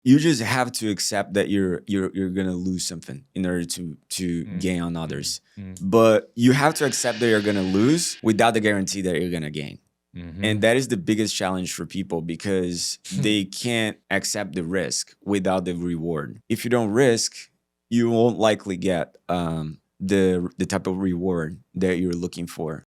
you just have to accept that you're gonna lose something in order to gain on others. But you have to accept that you're gonna lose without the guarantee that you're gonna gain. And that is the biggest challenge for people because they can't accept the risk without the reward. If you don't risk, you won't likely get the type of reward that you're looking for.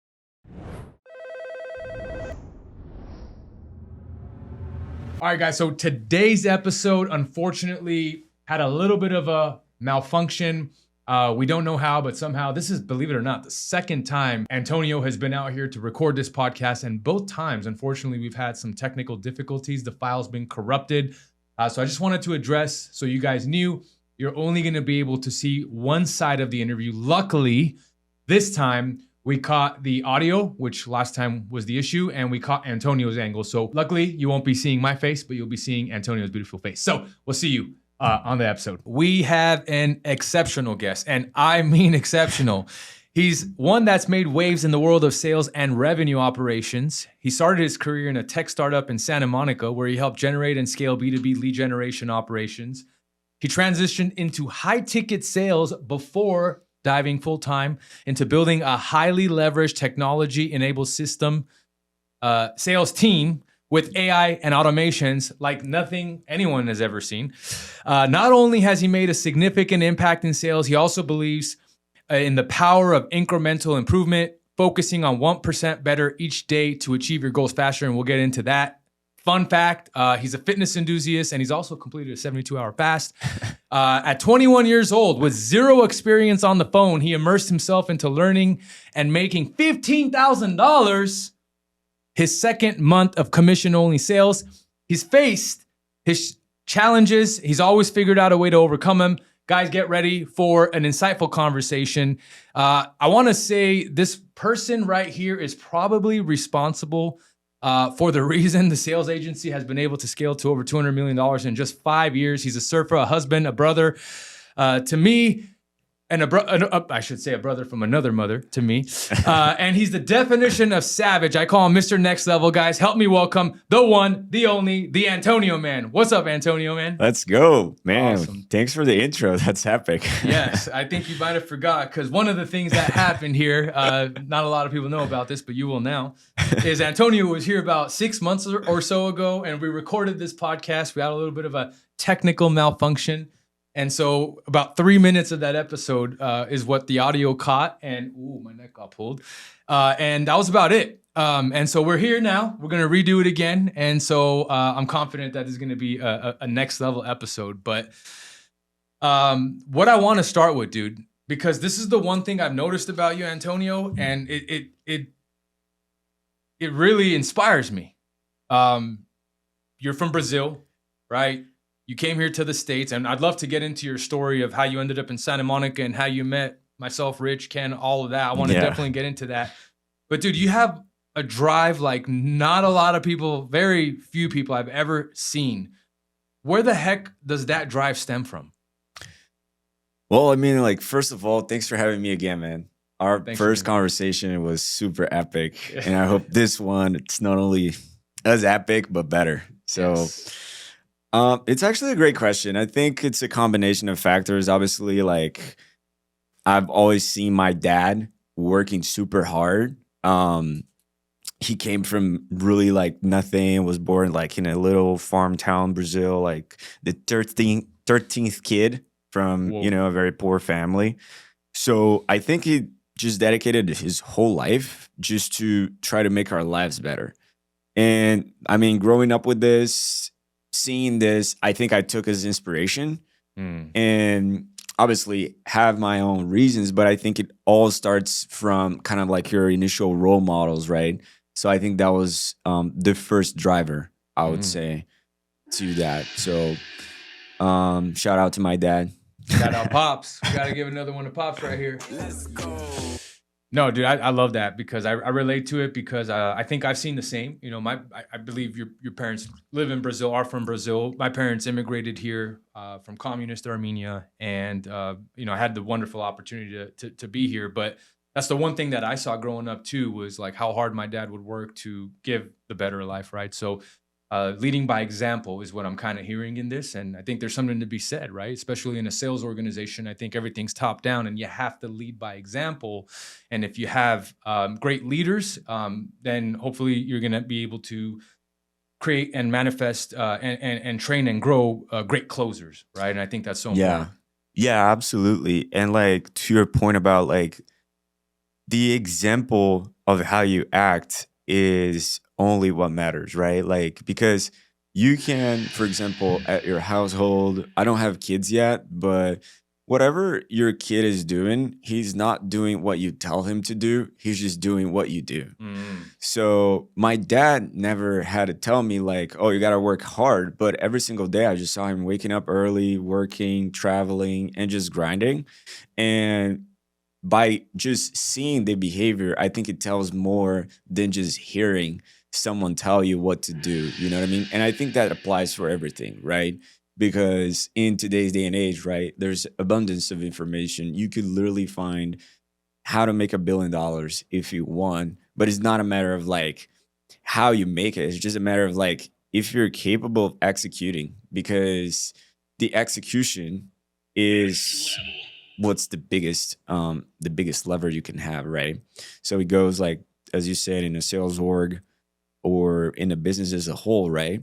All right, guys. So today's episode, unfortunately, had a little bit of a malfunction. We don't know how, but somehow this is, believe it or not, the second time Antonio has been out here to record this podcast. And both times, unfortunately, we've had some technical difficulties. The file's been corrupted. So I just wanted to address, so you guys knew, you're only going to be able to see one side of the interview. Luckily, this time, we caught the audio, which last time was the issue, and we caught Antonio's angle. So luckily, you won't be seeing my face, but you'll be seeing Antonio's beautiful face. So we'll see you on the episode. We have an exceptional guest, and I mean exceptional. He's one that's made waves in the world of sales and revenue operations. He started his career in a tech startup in Santa Monica, where he helped generate and scale B2B lead generation operations. He transitioned into high-ticket sales before diving full-time into building a highly leveraged technology-enabled system sales team with AI and automations like nothing anyone has ever seen. Not only has he made a significant impact in sales, he also believes in the power of incremental improvement, focusing on 1% better each day to achieve your goals faster, and we'll get into that. Fun fact, he's a fitness enthusiast, and he's also completed a 72-hour fast. At 21 years old, with zero experience on the phone, he immersed himself into learning and making $15,000 his second month of commission-only sales. He's faced his challenges. He's always figured out a way to overcome them. Guys, get ready for an insightful conversation. I want to say this person right here is probably responsible for the reason the sales agency has been able to scale to over $200 million in just 5 years. He's a surfer, a husband, a brother to me, and I should say a brother from another mother to me. And he's the definition of savage. I call him Mr. Next Level. Guys, help me welcome the one, the only, the Antonio Man. What's up, Antonio Man? Let's go, man. Awesome. Thanks for the intro. That's epic. Yes, I think you might have forgot, because one of the things that happened here, not a lot of people know about this, but you will now, is Antonio was here about 6 months or so ago, and we recorded this podcast. We had a little bit of a technical malfunction. And so about 3 minutes of that episode is what the audio caught, and ooh, my neck got pulled. And that was about it. And so we're here now. We're going to redo it again. And so I'm confident that is going to be a next level episode. But what I want to start with, dude, because this is the one thing I've noticed about you, Antonio, and it really inspires me. You're from Brazil, right? You came here to the States, and I'd love to get into your story of how you ended up in Santa Monica and how you met myself, Rich, Ken, all of that. I want to definitely get into that. But dude, you have a drive like not a lot of people, very few people I've ever seen. Where the heck does that drive stem from? Well, I mean, like, first of all, thanks for having me again, man. Our first conversation was super epic. And I hope this one, it's not only as epic, but better. So... Yes. It's actually a great question. I think it's a combination of factors. Obviously, like, I've always seen my dad working super hard. He came from really like nothing, was born like in a little farm town, Brazil, like the 13th kid from, a very poor family. So I think he just dedicated his whole life just to try to make our lives better. And I mean, growing up with this, seeing this, I think I took as inspiration and obviously have my own reasons, but I think it all starts from kind of like your initial role models, right? So I think that was the first driver, I would say, to that. So shout out to my dad. Shout out Pops. We got to give another one to Pops right here. Let's go. No, dude, I love that because I relate to it because I think I've seen the same. I believe your parents live in Brazil, are from Brazil. My parents immigrated here from communist Armenia, and I had the wonderful opportunity to be here. But that's the one thing that I saw growing up too, was like how hard my dad would work to give the better life, right? So Leading by example is what I'm kind of hearing in this. And I think there's something to be said, right? Especially in a sales organization, I think everything's top down and you have to lead by example. And if you have great leaders, then hopefully you're going to be able to create and manifest and train and grow great closers, right? And I think that's so important. Yeah, absolutely. And like to your point about like the example of how you act is only what matters, right? Like, because you can, for example, at your household, I don't have kids yet, but whatever your kid is doing, he's not doing what you tell him to do. He's just doing what you do. So my dad never had to tell me like, oh, you got to work hard. But every single day I just saw him waking up early, working, traveling, and just grinding. And by just seeing the behavior, I think it tells more than just hearing someone tell you what to do. You know what I mean? And I think that applies for everything, right? Because in today's day and age, right, there's abundance of information. You could literally find how to make $1 billion if you want, but it's not a matter of like how you make it. It's just a matter of like if you're capable of executing, because the execution is what's the biggest lever you can have, right? So it goes like, as you said, in a sales org or in a business as a whole, right?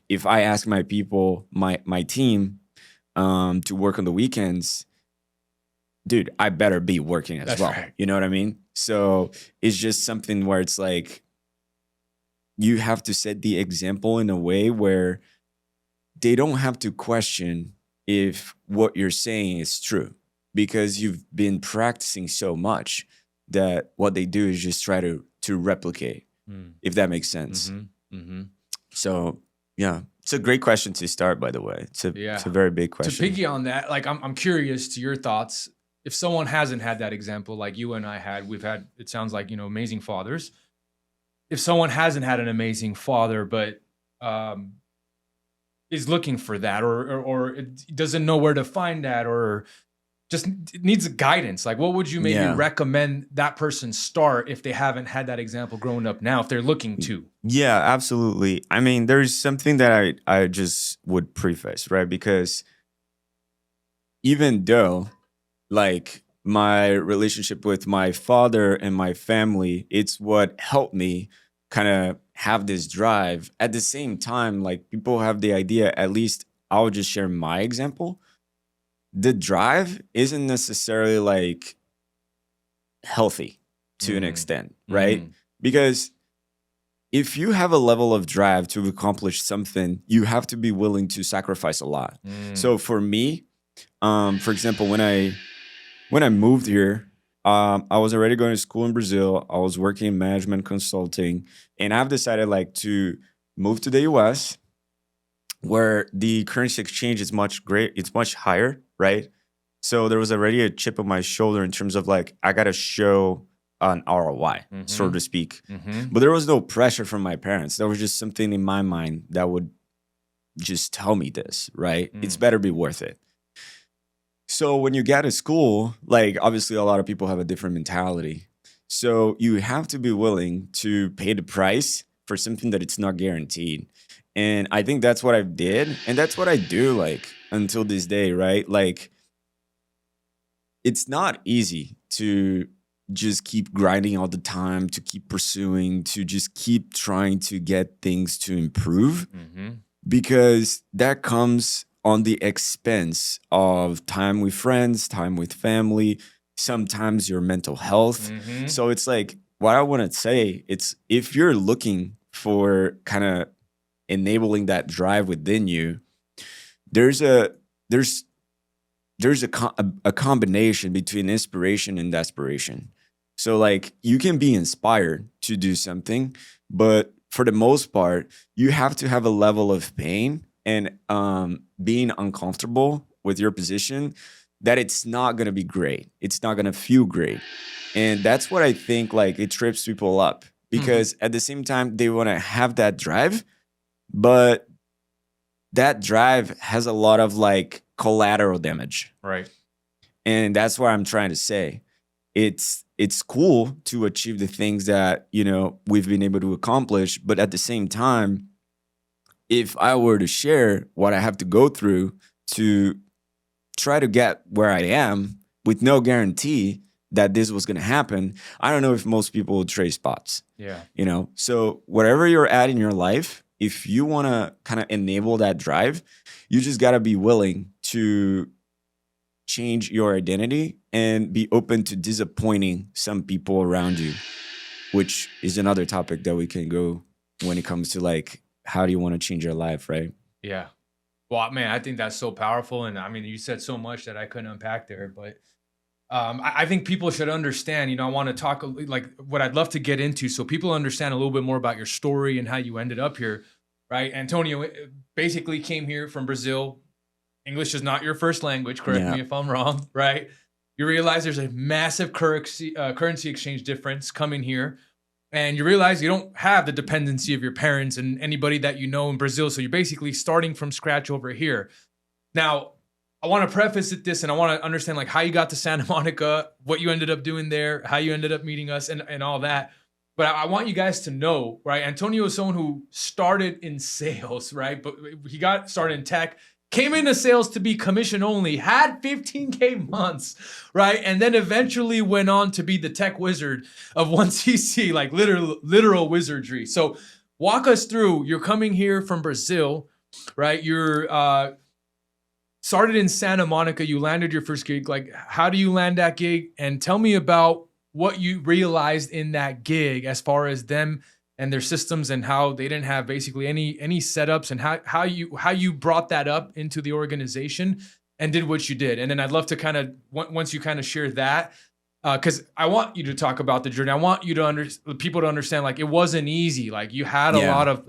If I ask my people, my team, to work on the weekends, dude, I better be working as well. Right. You know what I mean? So it's just something where it's like you have to set the example in a way where they don't have to question if what you're saying is true, because you've been practicing so much that what they do is just try to replicate, if that makes sense. So yeah, it's a great question to start, by the way. It's a very big question. To piggy on that, like I'm curious to your thoughts. If someone hasn't had that example like you and I had, we've had, it sounds like, amazing fathers. If someone hasn't had an amazing father, but is looking for that or doesn't know where to find that, or just needs guidance, like what would you maybe recommend that person start if they haven't had that example growing up now, if they're looking to? Yeah, absolutely. I mean, there's something that I just would preface, right? Because even though like my relationship with my father and my family, it's what helped me kind of have this drive. At the same time, like people have the idea, at least I'll just share my example. The drive isn't necessarily like healthy to an extent, right? Because if you have a level of drive to accomplish something, you have to be willing to sacrifice a lot. So for me, for example, when I moved here, I was already going to school in Brazil. I was working in management consulting, and I've decided like to move to the US, where the currency exchange is it's much higher, right? So there was already a chip on my shoulder in terms of like, I got to show an ROI, so to speak. But there was no pressure from my parents. There was just something in my mind that would just tell me this, right? It's better be worth it. So when you get to school, like obviously a lot of people have a different mentality. So you have to be willing to pay the price for something that it's not guaranteed. And I think that's what I did. And that's what I do like until this day, right? Like it's not easy to just keep grinding all the time, to keep pursuing, to just keep trying to get things to improve, because that comes on the expense of time with friends, time with family, sometimes your mental health. So it's like, what I want to say, it's if you're looking for kind of enabling that drive within you, there's a combination between inspiration and desperation. So like you can be inspired to do something, but for the most part, you have to have a level of pain and being uncomfortable with your position that it's not going to be great. It's not going to feel great. And that's what I think like it trips people up, because at the same time, they want to have that drive, but that drive has a lot of like collateral damage. Right. And that's what I'm trying to say. It's cool to achieve the things that, we've been able to accomplish, but at the same time, if I were to share what I have to go through to try to get where I am with no guarantee that this was going to happen, I don't know if most people would trade spots. Yeah. You know, so wherever you're at in your life, if you want to kind of enable that drive, you just got to be willing to change your identity and be open to disappointing some people around you, which is another topic that we can go when it comes to like, how do you want to change your life, right? Yeah. Well, man, I think that's so powerful. And I mean, you said so much that I couldn't unpack there, but I think people should understand, you know, I want to talk like what I'd love to get into so people understand a little bit more about your story and how you ended up here, right? Antonio basically came here from Brazil. English is not your first language, correct me if I'm wrong, right? You realize there's a massive currency exchange difference coming here. And you realize you don't have the dependency of your parents and anybody that you know in Brazil. So you're basically starting from scratch over here. Now, I want to preface this and I want to understand like how you got to Santa Monica, what you ended up doing there, how you ended up meeting us and all that. But I want you guys to know, right? Antonio is someone who started in sales, right? But he got started in tech, came into sales to be commission only, had 15K months, right? And then eventually went on to be the tech wizard of 1cc, like literal wizardry. So walk us through, you're coming here from Brazil, right? You're started in Santa Monica, you landed your first gig. Like, how do you land that gig? And tell me about what you realized in that gig as far as them and their systems and how they didn't have basically any setups and how you brought that up into the organization and did what you did. And then I'd love to kind of, once you kind of share that, because I want you to talk about the journey. I want you to people to understand, like, it wasn't easy. Like, you had a lot of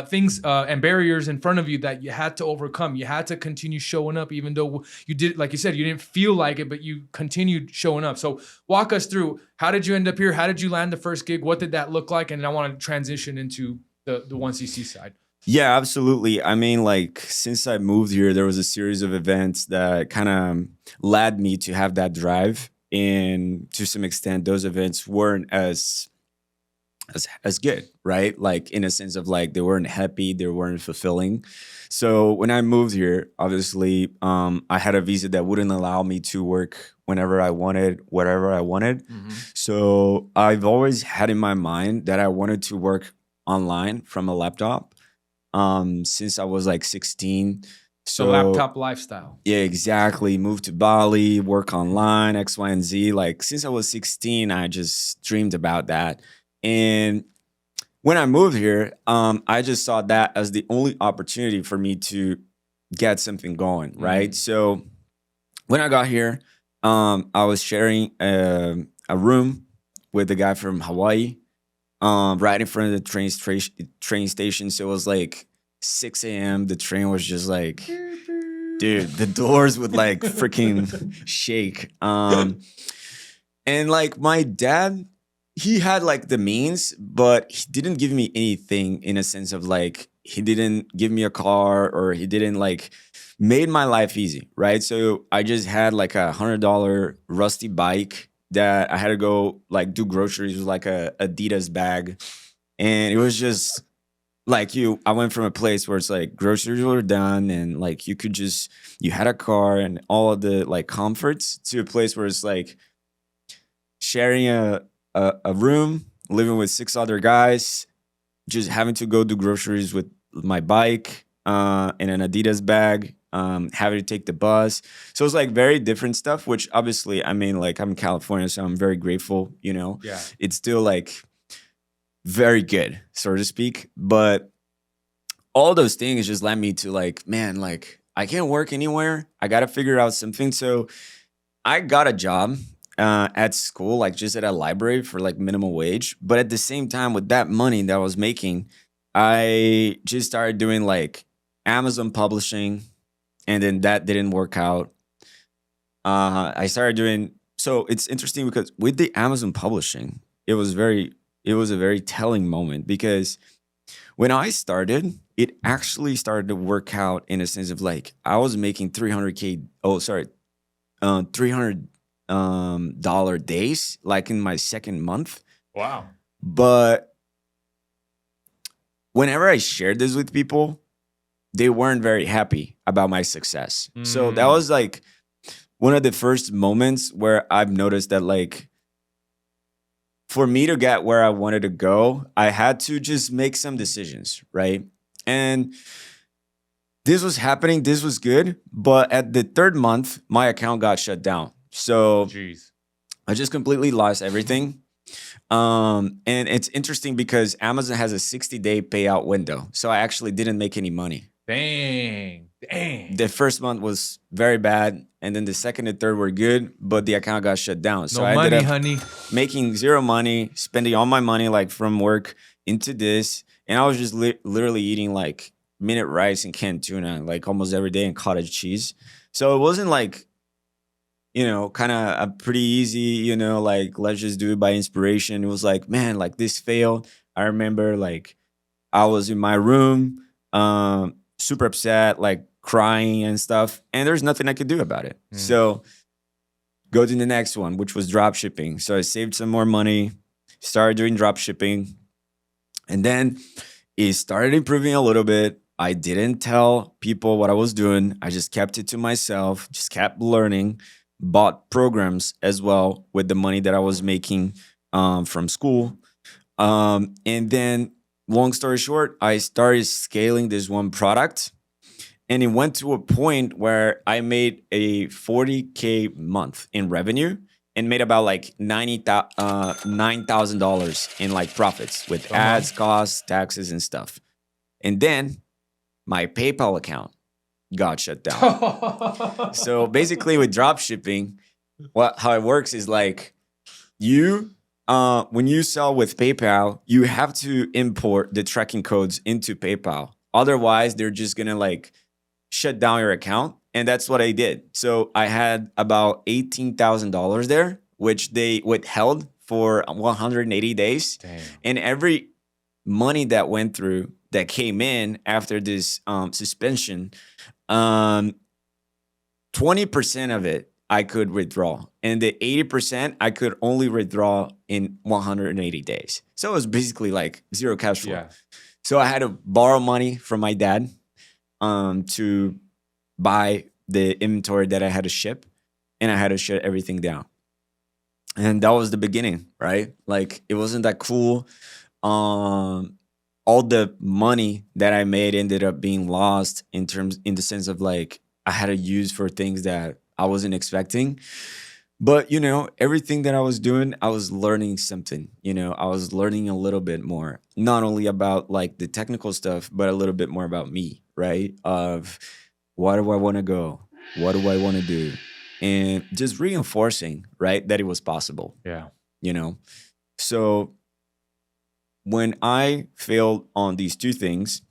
things and barriers in front of you that you had to overcome. You had to continue showing up, even though you did, like you said, you didn't feel like it, but you continued showing up. So walk us through, how did you end up here? How did you land the first gig? What did that look like? And I want to transition into the 1cc side. Yeah, absolutely. I mean, like, since I moved here, there was a series of events that kind of led me to have that drive. And to some extent, those events weren't as good, right? Like, in a sense of like, they weren't happy, they weren't fulfilling. So when I moved here, obviously, I had a visa that wouldn't allow me to work whenever I wanted, whatever I wanted. Mm-hmm. So I've always had in my mind that I wanted to work online from a laptop since I was like 16. So laptop lifestyle. Yeah, exactly. Moved to Bali, work online, X, Y, and Z. Like, since I was 16, I just dreamed about that. And when I moved here, I just saw that as the only opportunity for me to get something going, right? So when I got here, I was sharing a room with a guy from Hawaii, right in front of the train station. So it was like 6 a.m. The train was just like, dude, the doors would like freaking shake. And like, my dad, he had like the means, but he didn't give me anything in a sense of like, he didn't give me a car, or he didn't like made my life easy, right? So I just had like $100 rusty bike that I had to go like do groceries with, like a Adidas bag. And it was just like, I went from a place where it's like groceries were done and like you had a car and all of the like comforts, to a place where it's like sharing a room, living with 6 other guys, just having to go do groceries with my bike and an Adidas bag, having to take the bus. So it's like very different stuff, which obviously, I mean, like, I'm in California, so I'm very grateful, you know? Yeah. It's still like very good, so to speak. But all those things just led me to like, man, like, I can't work anywhere. I got to figure out something. So I got a job at school, like just at a library for like minimum wage. But at the same time, with that money that I was making, I just started doing like Amazon publishing, and then that didn't work out. I started doing, so it's interesting because with the Amazon publishing, it was a very telling moment, because when I started, it actually started to work out in a sense of like, I was making $300 days, like in my second month. Wow. But whenever I shared this with people, they weren't very happy about my success. So that was like one of the first moments where I've noticed that, like, for me to get where I wanted to go, I had to just make some decisions, right? And this was happening, this was good, but at the third month, my account got shut down. So Jeez. I just completely lost everything. And it's interesting because Amazon has a 60-day payout window. So I actually didn't make any money. Dang. The first month was very bad, and then the second and third were good, but the account got shut down. So No I money, ended up honey. making zero money, spending all my money like from work into this, and I was just literally eating like minute rice and canned tuna like almost every day and cottage cheese. So it wasn't like, kind of a pretty easy, like let's just do it by inspiration. It was like, man, like this failed. I remember like I was in my room, super upset, like crying and stuff, and there's nothing I could do about it. So go to the next one, which was drop shipping. So I saved some more money, started doing drop shipping, and then it started improving a little bit. I didn't tell people what I was doing. I just kept it to myself, just kept learning, bought programs as well with the money that I was making from school. And then, long story short, I started scaling this one product, and it went to a point where I made a 40K month in revenue and made about like $9,000 in like profits with ads, costs, taxes, and stuff. And then my PayPal account got shut down. So basically with drop shipping, how it works is like when you sell with PayPal, you have to import the tracking codes into PayPal. Otherwise, they're just gonna like shut down your account. And that's what I did. So I had about $18,000 there, which they withheld for 180 days. Damn. And every money that went through that came in after this suspension, 20% of it I could withdraw, and the 80% I could only withdraw in 180 days. So it was basically like zero cash flow. Yeah. So I had to borrow money from my dad to buy the inventory that I had to ship, and I had to shut everything down. And that was the beginning, right? Like it wasn't that cool. All the money that I made ended up being lost in the sense of like I had to use for things that I wasn't expecting. But, everything that I was doing, I was learning something. I was learning a little bit more, not only about like the technical stuff, but a little bit more about me, right? Of where do I want to go? What do I want to do? And just reinforcing, right, that it was possible. Yeah. So when I failed on these two things,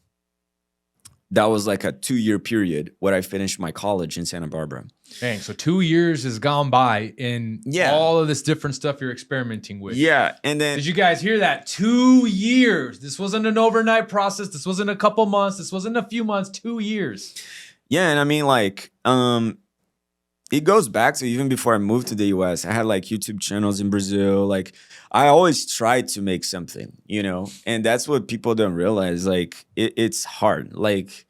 that was like a 2-year period where I finished my college in Santa Barbara. Dang, so 2 years has gone by in all of this different stuff you're experimenting with. Yeah, and then... Did you guys hear that? 2 years. This wasn't an overnight process. This wasn't a couple months. This wasn't a few months. 2 years. Yeah, and I mean, like, it goes back to even before I moved to the US. I had like YouTube channels in Brazil. Like, I always tried to make something, and that's what people don't realize. Like, it's hard. Like,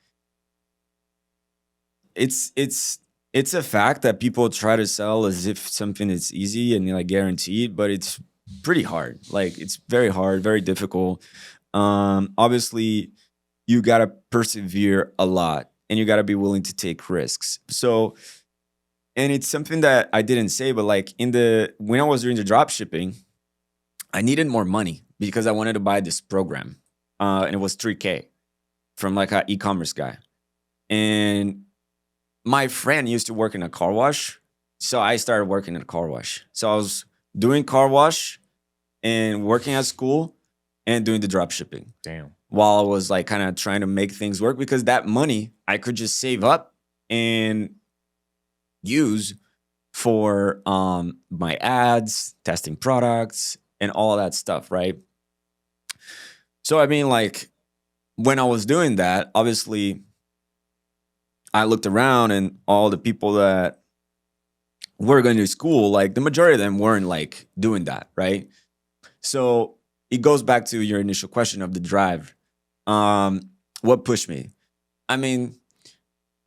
it's a fact that people try to sell as if something is easy and like guaranteed, but it's pretty hard. Like, it's very hard, very difficult. Obviously, you gotta persevere a lot, and you gotta be willing to take risks. So, and it's something that I didn't say, but like when I was doing the drop shipping, I needed more money because I wanted to buy this program. And it was $3K from like an e-commerce guy. And my friend used to work in a car wash. So I started working in a car wash. So I was doing car wash and working at school and doing the drop shipping. Damn. While I was like kind of trying to make things work, because that money I could just save up and use for my ads, testing products, and all of that stuff, right? So I mean, like, when I was doing that, obviously I looked around and all the people that were going to school, like the majority of them weren't like doing that, right? So it goes back to your initial question of the drive. What pushed me? I mean,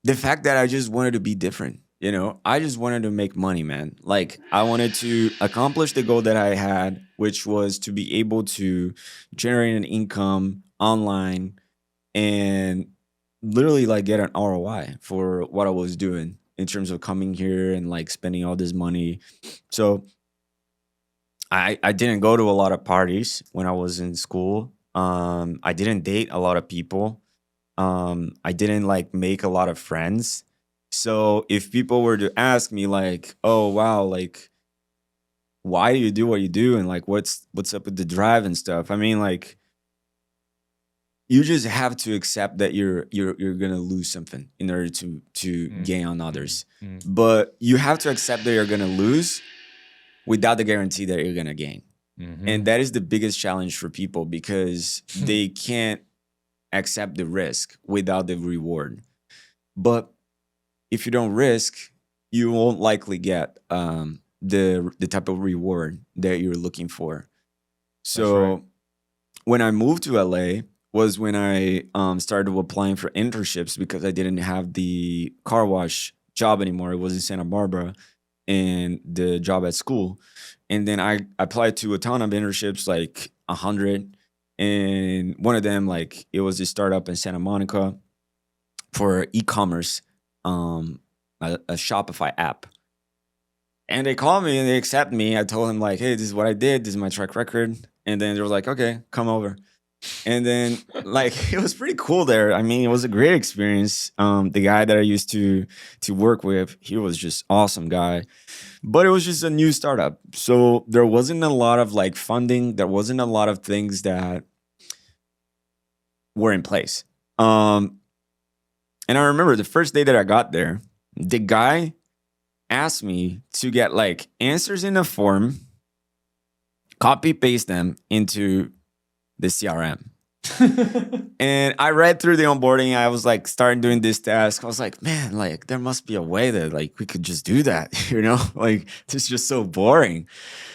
the fact that I just wanted to be different, you know, I just wanted to make money, man. Like I wanted to accomplish the goal that I had, which was to be able to generate an income online and literally like get an ROI for what I was doing in terms of coming here and like spending all this money. So I didn't go to a lot of parties when I was in school. I didn't date a lot of people. I didn't like make a lot of friends. So if people were to ask me like, "Oh wow, like why do you do what you do and like what's up with the drive and stuff?" I mean, like you just have to accept that you're gonna lose something in order to gain on others. But you have to accept that you're gonna lose without the guarantee that you're gonna gain. And that is the biggest challenge for people because they can't accept the risk without the reward. But if you don't risk, you won't likely get the type of reward that you're looking for. So when I moved to LA was when I started applying for internships because I didn't have the car wash job anymore. It was in Santa Barbara and the job at school. And then I applied to a ton of internships, like 100. And one of them, like, it was a startup in Santa Monica for e-commerce, a Shopify app. And they called me and they accepted me. I told them, like, hey, this is what I did. This is my track record. And then they were like, okay, come over. And then, like, it was pretty cool there. I mean, it was a great experience. The guy that I used to work with, he was just awesome guy. But it was just a new startup. So there wasn't a lot of, like, funding. There wasn't a lot of things that were in place. And I remember the first day that I got there, the guy asked me to get, like, answers in a form, copy paste them into the CRM. And I read through the onboarding. I was like, starting doing this task. I was like, man, like there must be a way that like we could just do that, you know? Like this is just so boring.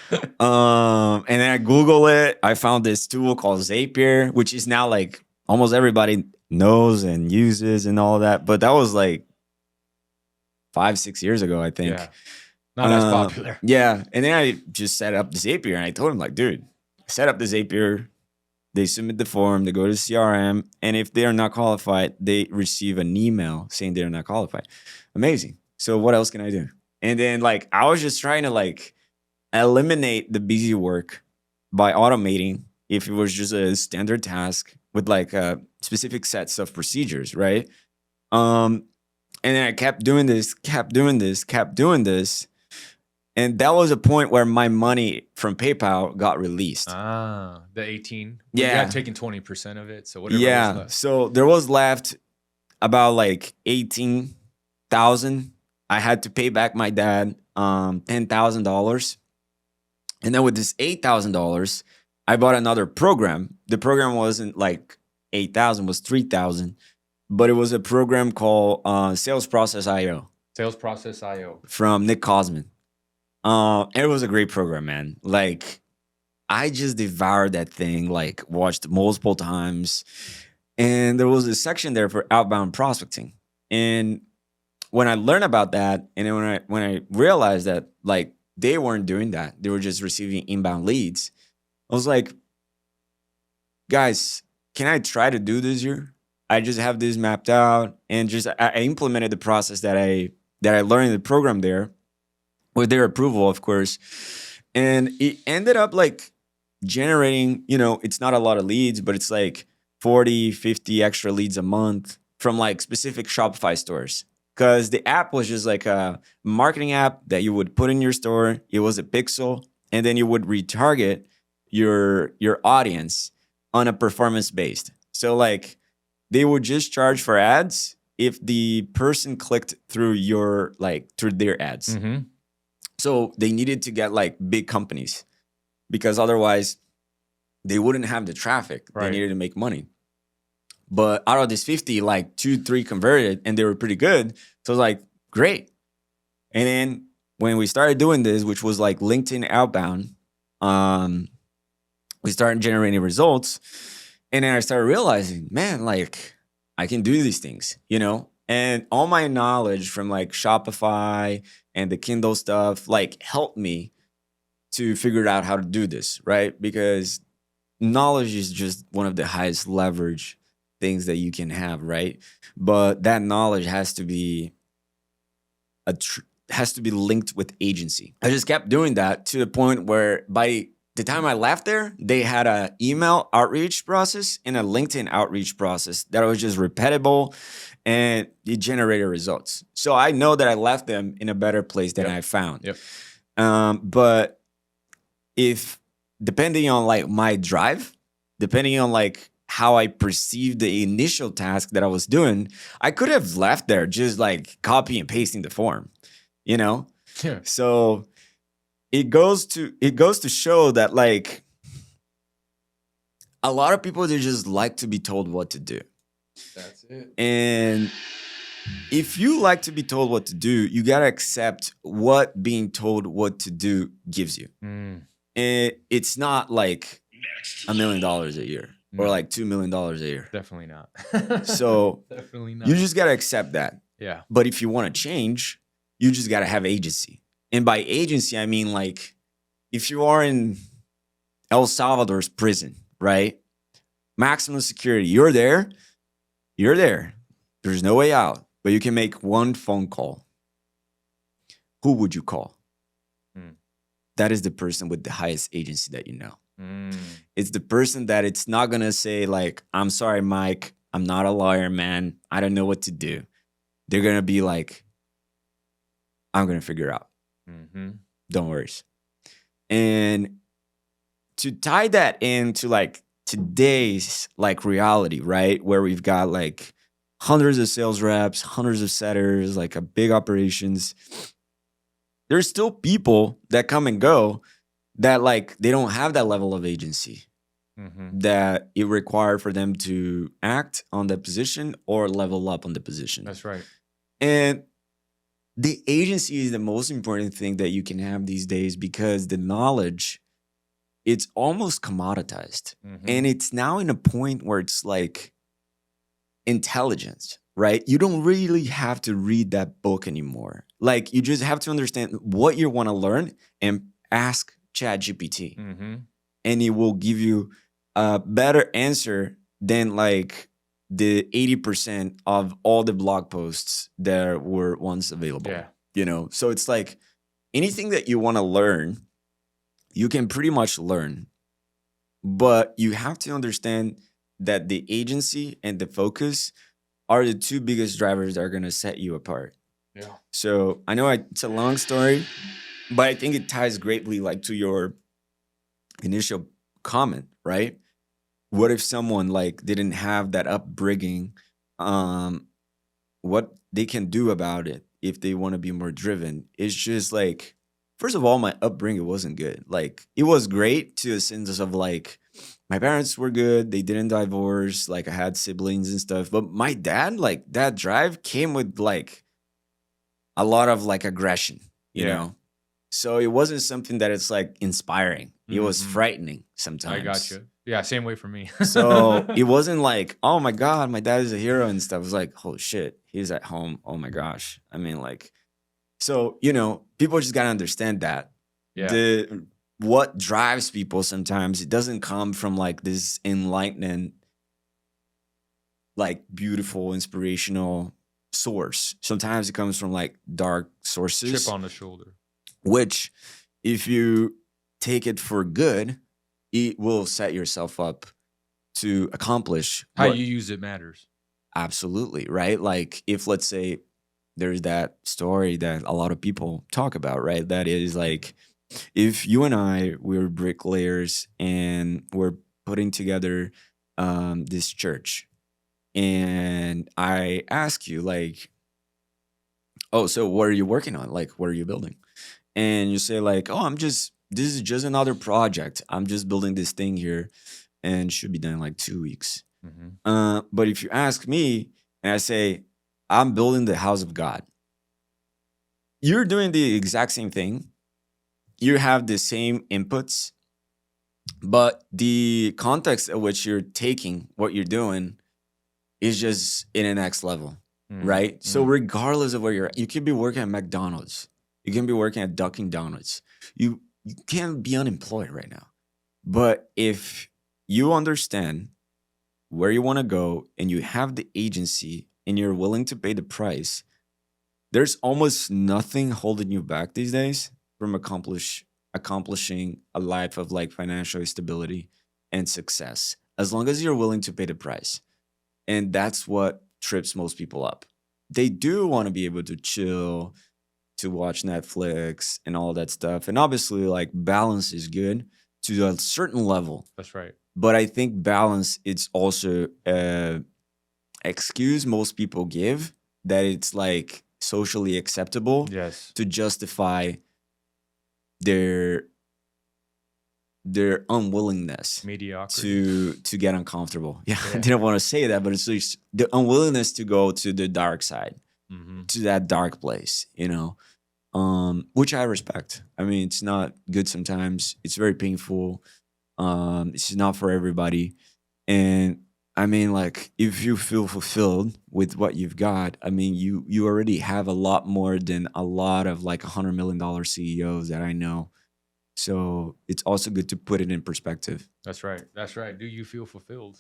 And then I Google it. I found this tool called Zapier, which is now like almost everybody knows and uses and all that. But that was like 5-6 years ago, I think. Yeah. Not as popular. Yeah. And then I just set up the Zapier and I told him like, dude, set up the Zapier. They submit the form, they go to CRM, and if they are not qualified, they receive an email saying they're not qualified. Amazing. So what else can I do? And then like I was just trying to like eliminate the busy work by automating if it was just a standard task with like specific sets of procedures, right? And then I kept doing this. And that was a point where my money from PayPal got released. Ah, the 18. Yeah. You got taken 20% of it. So whatever was left. So there was left about like 18,000. I had to pay back my dad $10,000. And then with this $8,000, I bought another program. The program wasn't like 8,000, was 3,000. But it was a program called Sales Process IO. Sales Process IO. From Nick Cosman. It was a great program, man. Like, I just devoured that thing, like, watched multiple times. And there was a section there for outbound prospecting. And when I learned about that, and then when I realized that, like, they weren't doing that, they were just receiving inbound leads, I was like, guys, can I try to do this here? I just have this mapped out, and just I implemented the process that I learned in the program there, with their approval, of course. And it ended up like generating, you know, it's not a lot of leads, but it's like 40, 50 extra leads a month from like specific Shopify stores. Because the app was just like a marketing app that you would put in your store. It was a pixel. And then you would retarget your audience on a performance based. So like they would just charge for ads if the person clicked through through their ads. Mm-hmm. So they needed to get like big companies because otherwise they wouldn't have the traffic. Right. They needed to make money. But out of this 50, like 2-3 converted and they were pretty good. So I was like, great. And then when we started doing this, which was like LinkedIn outbound, we started generating results. And then I started realizing, man, like I can do these things, you know? And all my knowledge from like Shopify and the Kindle stuff like helped me to figure out how to do this, right? Because knowledge is just one of the highest leverage things that you can have, right? But that knowledge has to be has to be linked with agency. I just kept doing that to the point where by the time I left there, they had a email outreach process and a LinkedIn outreach process that was just repeatable and it generated results. So I know that I left them in a better place than I found. Yep. But if depending on like my drive, depending on like how I perceived the initial task that I was doing, I could have left there just like copy and pasting the form, you know? Yeah. So it goes to show that like a lot of people, they just like to be told what to do. That's it. And if you like to be told what to do, you got to accept what being told what to do gives you. And it's not like $1 million a year or like $2 million a year. Definitely not. So definitely not. You just got to accept that. Yeah. But if you want to change, you just got to have agency. And by agency, I mean like if you are in El Salvador's prison, right? Maximum security, you're there. There's no way out, but you can make one phone call. Who would you call? That is the person with the highest agency that you know. It's the person that it's not going to say like, I'm sorry, Mike, I'm not a lawyer, man. I don't know what to do. They're going to be like, I'm going to figure out. Don't worry. And to tie that into like today's like reality, right? Where we've got like hundreds of sales reps, hundreds of setters, like a big operations. There's still people that come and go that like they don't have that level of agency that it required for them to act on the position or level up on the position. That's right. And the agency is the most important thing that you can have these days because the knowledge, it's almost commoditized. And it's now in a point where it's like intelligence, right? You don't really have to read that book anymore. Like you just have to understand what you want to learn and ask ChatGPT. And it will give you a better answer than like the 80% of all the blog posts that were once available. Yeah. You know, so it's like anything that you want to learn, you can pretty much learn. But you have to understand that the agency and the focus are the two biggest drivers that are going to set you apart. Yeah. So I know it's a long story, but I think it ties greatly like to your initial comment, right? What if someone like didn't have that upbringing? What they can do about it if they want to be more driven? It's just like, first of all, my upbringing wasn't good. Like it was great to a sense of like my parents were good. They didn't divorce. Like I had siblings and stuff. But my dad, like that drive came with like a lot of like aggression, you know? So it wasn't something that it's like inspiring. It was frightening sometimes. I got you. Yeah, same way for me. So it wasn't like, oh my God, my dad is a hero and stuff. It was like, oh shit, he's at home. Oh my gosh. I mean, like, so, you know, people just got to understand that. Yeah. What drives people sometimes, it doesn't come from like this enlightening, like beautiful, inspirational source. Sometimes it comes from like dark sources. Chip on the shoulder. Which, if you take it for good, it will set yourself up to accomplish. How you use it matters. Absolutely, right? Like if, let's say, there's that story that a lot of people talk about, right? That is like, if you and I, we're bricklayers and we're putting together this church, and I ask you like, oh, so what are you working on? Like, what are you building? And you say like, oh, this is just another project. I'm just building this thing here and should be done in like 2 weeks. But if you ask me and I say, I'm building the house of God, you're doing the exact same thing. You have the same inputs, but the context at which you're taking what you're doing is just in the next level, Mm, right? So mm. regardless of where you're at, you can be working at McDonald's, you can be working at Dunkin' Donuts. You can't be unemployed right now. But if you understand where you want to go and you have the agency and you're willing to pay the price, there's almost nothing holding you back these days from accomplishing a life of like financial stability and success, as long as you're willing to pay the price. And that's what trips most people up. They do want to be able to chill, to watch Netflix and all that stuff. And obviously, like balance is good to a certain level. That's right. But I think balance it's also excuse most people give that it's like socially acceptable Yes. to justify their unwillingness Mediocrity. to get uncomfortable. Yeah, I Yeah. didn't want to say that, but it's just the unwillingness to go to the dark side, Mm-hmm. to that dark place, which I respect. I mean, it's not good sometimes. It's very painful. It's not for everybody. And I mean, like, if you feel fulfilled with what you've got, I mean, you already have a lot more than a lot of like $100 million CEOs that I know. So it's also good to put it in perspective. That's right. That's right. Do you feel fulfilled?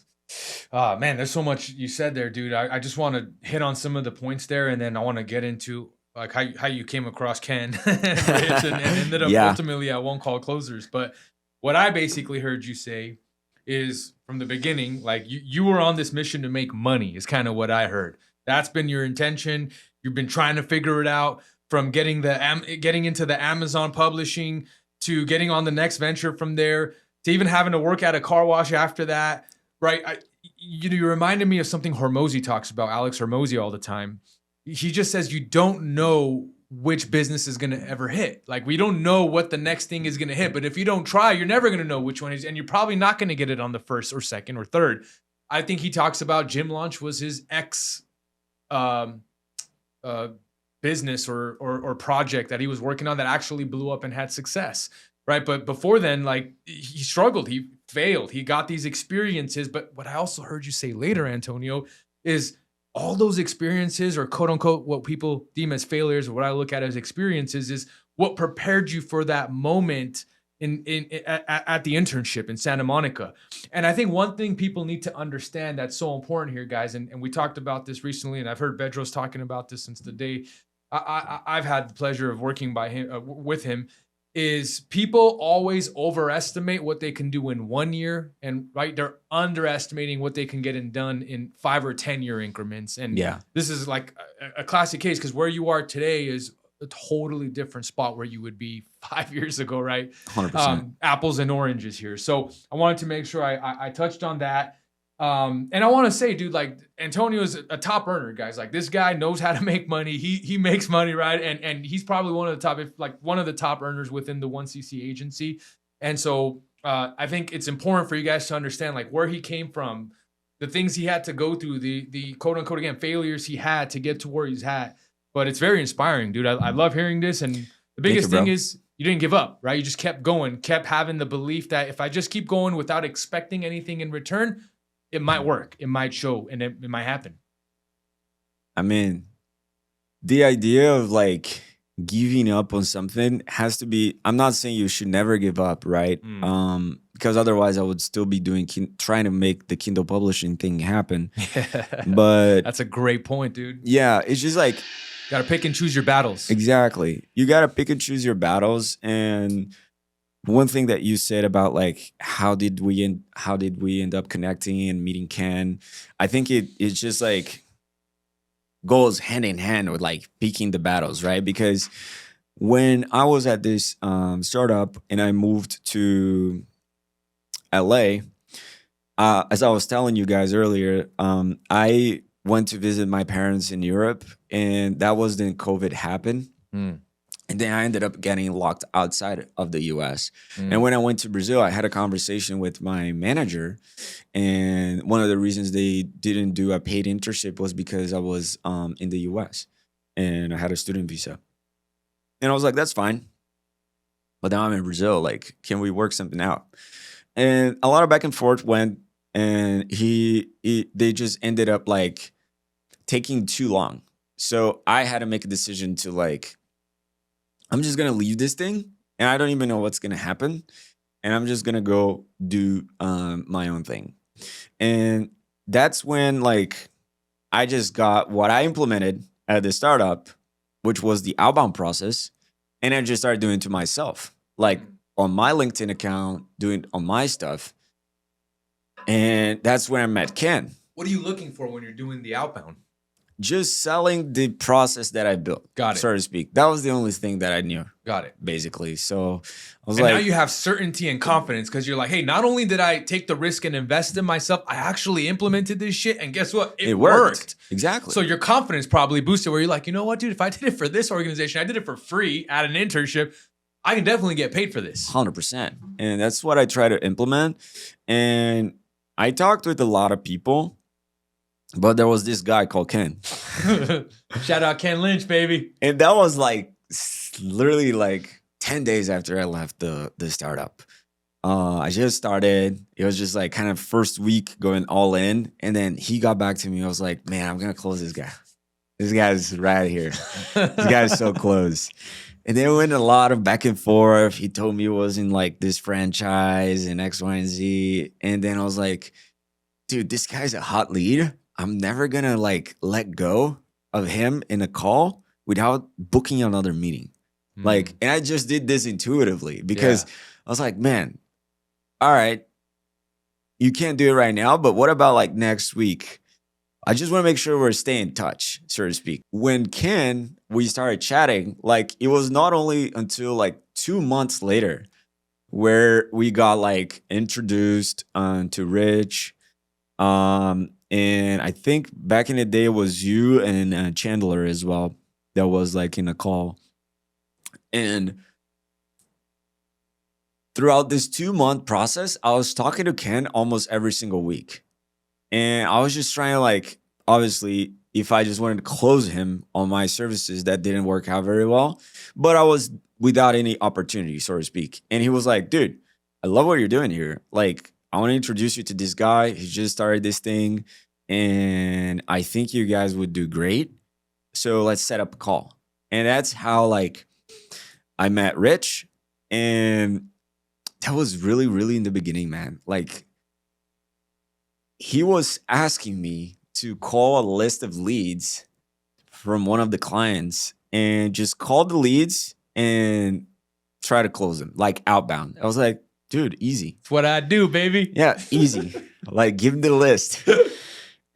Ah, man, there's so much you said there, dude. I just want to hit on some of the points there, and then I want to get into like how you came across Ken and Rich and ended up Yeah. ultimately at One Call Closers. But what I basically heard you say is from the beginning, like you were on this mission to make money, is kind of what I heard. That's been your intention. You've been trying to figure it out from getting into the Amazon publishing to getting on the next venture from there to even having to work at a car wash after that, right? You reminded me of something Hormozy talks about, Alex Hormozy, all the time. He just says you don't know which business is going to ever hit. Like, we don't know what the next thing is going to hit, but if you don't try, you're never going to know which one is, and you're probably not going to get it on the first or second or third. I think he talks about Gym Launch was his business or project that he was working on that actually blew up and had success, right? But before then, like, he struggled, he failed, he got these experiences. But what I also heard you say later, Antonio, is all those experiences, or quote unquote what people deem as failures, or what I look at as experiences, is what prepared you for that moment at the internship in Santa Monica. And I think one thing people need to understand that's so important here, guys, and we talked about this recently, and I've heard Bedros talking about this since the day I've had the pleasure of working with him, is people always overestimate what they can do in 1 year, and right, they're underestimating what they can get done in 5 or 10 year increments. And Yeah. this is like a classic case, because where you are today is a totally different spot where you would be 5 years ago, right? 100%. Apples and oranges here. So I wanted to make sure I touched on that. And I want to say, dude, like, Antonio is a top earner, guys. Like, this guy knows how to make money. He makes money, right? And he's probably one of the top earners within the 1CC agency. And so I think it's important for you guys to understand, like, where he came from, the things he had to go through, the quote unquote, again, failures he had to get to where he's at. But it's very inspiring, dude. I love hearing this. And the biggest thing is you didn't give up, right? You just kept going, kept having the belief that if I just keep going without expecting anything in return, it might work, it might show, and it might happen. I mean, the idea of like giving up on something has to be, I'm not saying you should never give up, right? Because otherwise I would still be trying to make the Kindle publishing thing happen. But that's a great point, dude. Yeah, it's just like, got to pick and choose your battles. Exactly. You got to pick and choose your battles. And one thing that you said about like how did we end up connecting and meeting Ken, I think it's just like goes hand in hand with like picking the battles, right? Because when I was at this startup and I moved to LA, as I was telling you guys earlier, I went to visit my parents in Europe, and that was when COVID happened. And then I ended up getting locked outside of the US. And when I went to Brazil, I had a conversation with my manager. And one of the reasons they didn't do a paid internship was because I was in the US and I had a student visa. And I was like, that's fine. But now I'm in Brazil. Like, can we work something out? And a lot of back and forth went. and they just ended up like taking too long. So I had to make a decision to like, I'm just gonna leave this thing, and I don't even know what's gonna happen, and I'm just gonna go do my own thing. And that's when like I just got what I implemented at the startup, which was the outbound process, and I just started doing it to myself, like on my LinkedIn account, doing it on my stuff. And that's when I met Ken. What are you looking for when you're doing the outbound? Just selling the process that I built, Got it. so to speak. That was the only thing that I knew. Got it. Basically. So I was and like, now you have certainty and confidence because you're like, hey, not only did I take the risk and invest in myself, I actually implemented this shit. And guess what? It worked. Exactly. So your confidence probably boosted where you're like, you know what, dude, if I did it for this organization, I did it for free at an internship, I can definitely get paid for this. 100%. And that's what I try to implement. And I talked with a lot of people, but there was this guy called Ken. Shout out Ken Lynch, baby. And that was like literally like 10 days after I left the startup. I just started. It was just like kind of first week going all in. And then he got back to me. I was like, man, I'm going to close this guy. This guy's right here. This guy's so close. And then we went a lot of back and forth. He told me it wasn't like this franchise and X, Y, and Z. And then I was like, dude, this guy's a hot lead. I'm never going to like let go of him in a call without booking another meeting. Like, and I just did this intuitively because I was like, man, all right, you can't do it right now, but what about like next week? I just want to make sure we're staying in touch, so to speak. When Ken, we started chatting, like it was not only until like 2 months later where we got like introduced to Rich. And I think back in the day it was you and Chandler as well that was like in a call. And throughout this 2-month process, I was talking to Ken almost every single week. And I was just trying to like, obviously, if I just wanted to close him on my services, that didn't work out very well. But I was without any opportunity, so to speak. And he was like, dude, I love what you're doing here. Like, I want to introduce you to this guy. He just started this thing. And I think you guys would do great. So let's set up a call. And that's how like I met Rich. And that was really, really in the beginning, man. Like, he was asking me to call a list of leads from one of the clients and just call the leads and try to close them, like outbound. I was like, dude, easy. It's what I do, baby. Yeah, easy. Like, give him the list.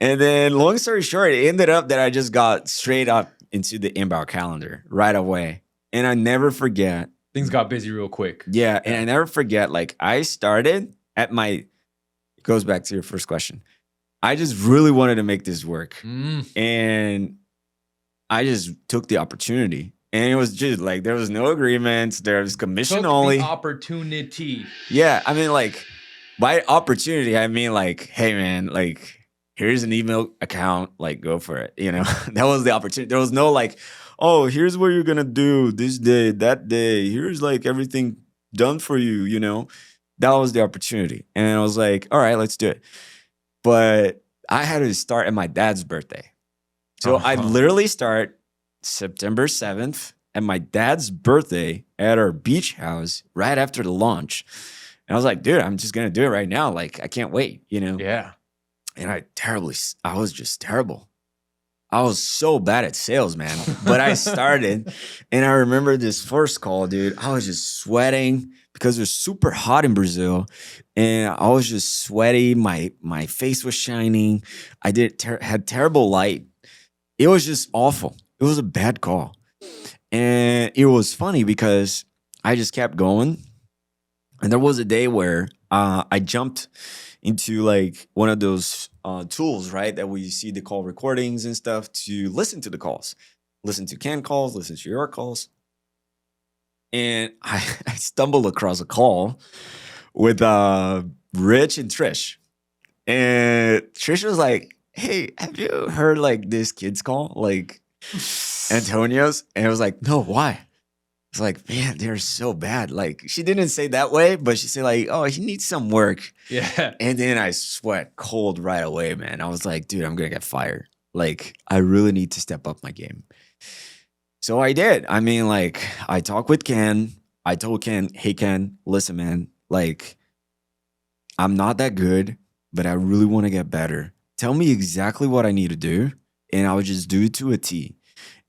And then, long story short, it ended up that I just got straight up into the inbound calendar right away. And I never forget. Things got busy real quick. Yeah, and I never forget, like, I started at my, it goes back to your first question. I just really wanted to make this work. And I just took the opportunity. And it was just like, there was no agreements. There was commission only. The opportunity. Yeah, I mean, like, by opportunity, I mean, like, hey, man, like, here's an email account, like, go for it. You know, that was the opportunity. There was no like, oh, here's what you're going to do this day, that day. Here's like everything done for you, you know. That was the opportunity. And I was like, all right, let's do it. But I had to start at my dad's birthday. So I literally start September 7th at my dad's birthday at our beach house right after the launch. And I was like, dude, I'm just going to do it right now. Like, I can't wait, you know? Yeah. And I was just terrible. I was so bad at sales, man. But I started, and I remember this first call, dude. I was just sweating because it was super hot in Brazil, and I was just sweaty. My face was shining. I had terrible light. It was just awful. It was a bad call, and it was funny because I just kept going. And there was a day where I jumped into like one of those tools, right? That we see the call recordings and stuff to listen to the calls, listen to Ken calls, listen to your calls. And I stumbled across a call with Rich and Trish. And Trish was like, hey, have you heard like this kid's call? Like Antonio's? And I was like, no, why? It's like, man, they're so bad. Like, she didn't say that way, but she said like, oh, he needs some work. Yeah. And then I sweat cold right away, man. I was like, dude, I'm gonna get fired. Like, I really need to step up my game. So I did. I mean, like, I talked with Ken. I told Ken, hey, Ken, listen, man, like, I'm not that good, but I really want to get better. Tell me exactly what I need to do, and I would just do it to a T.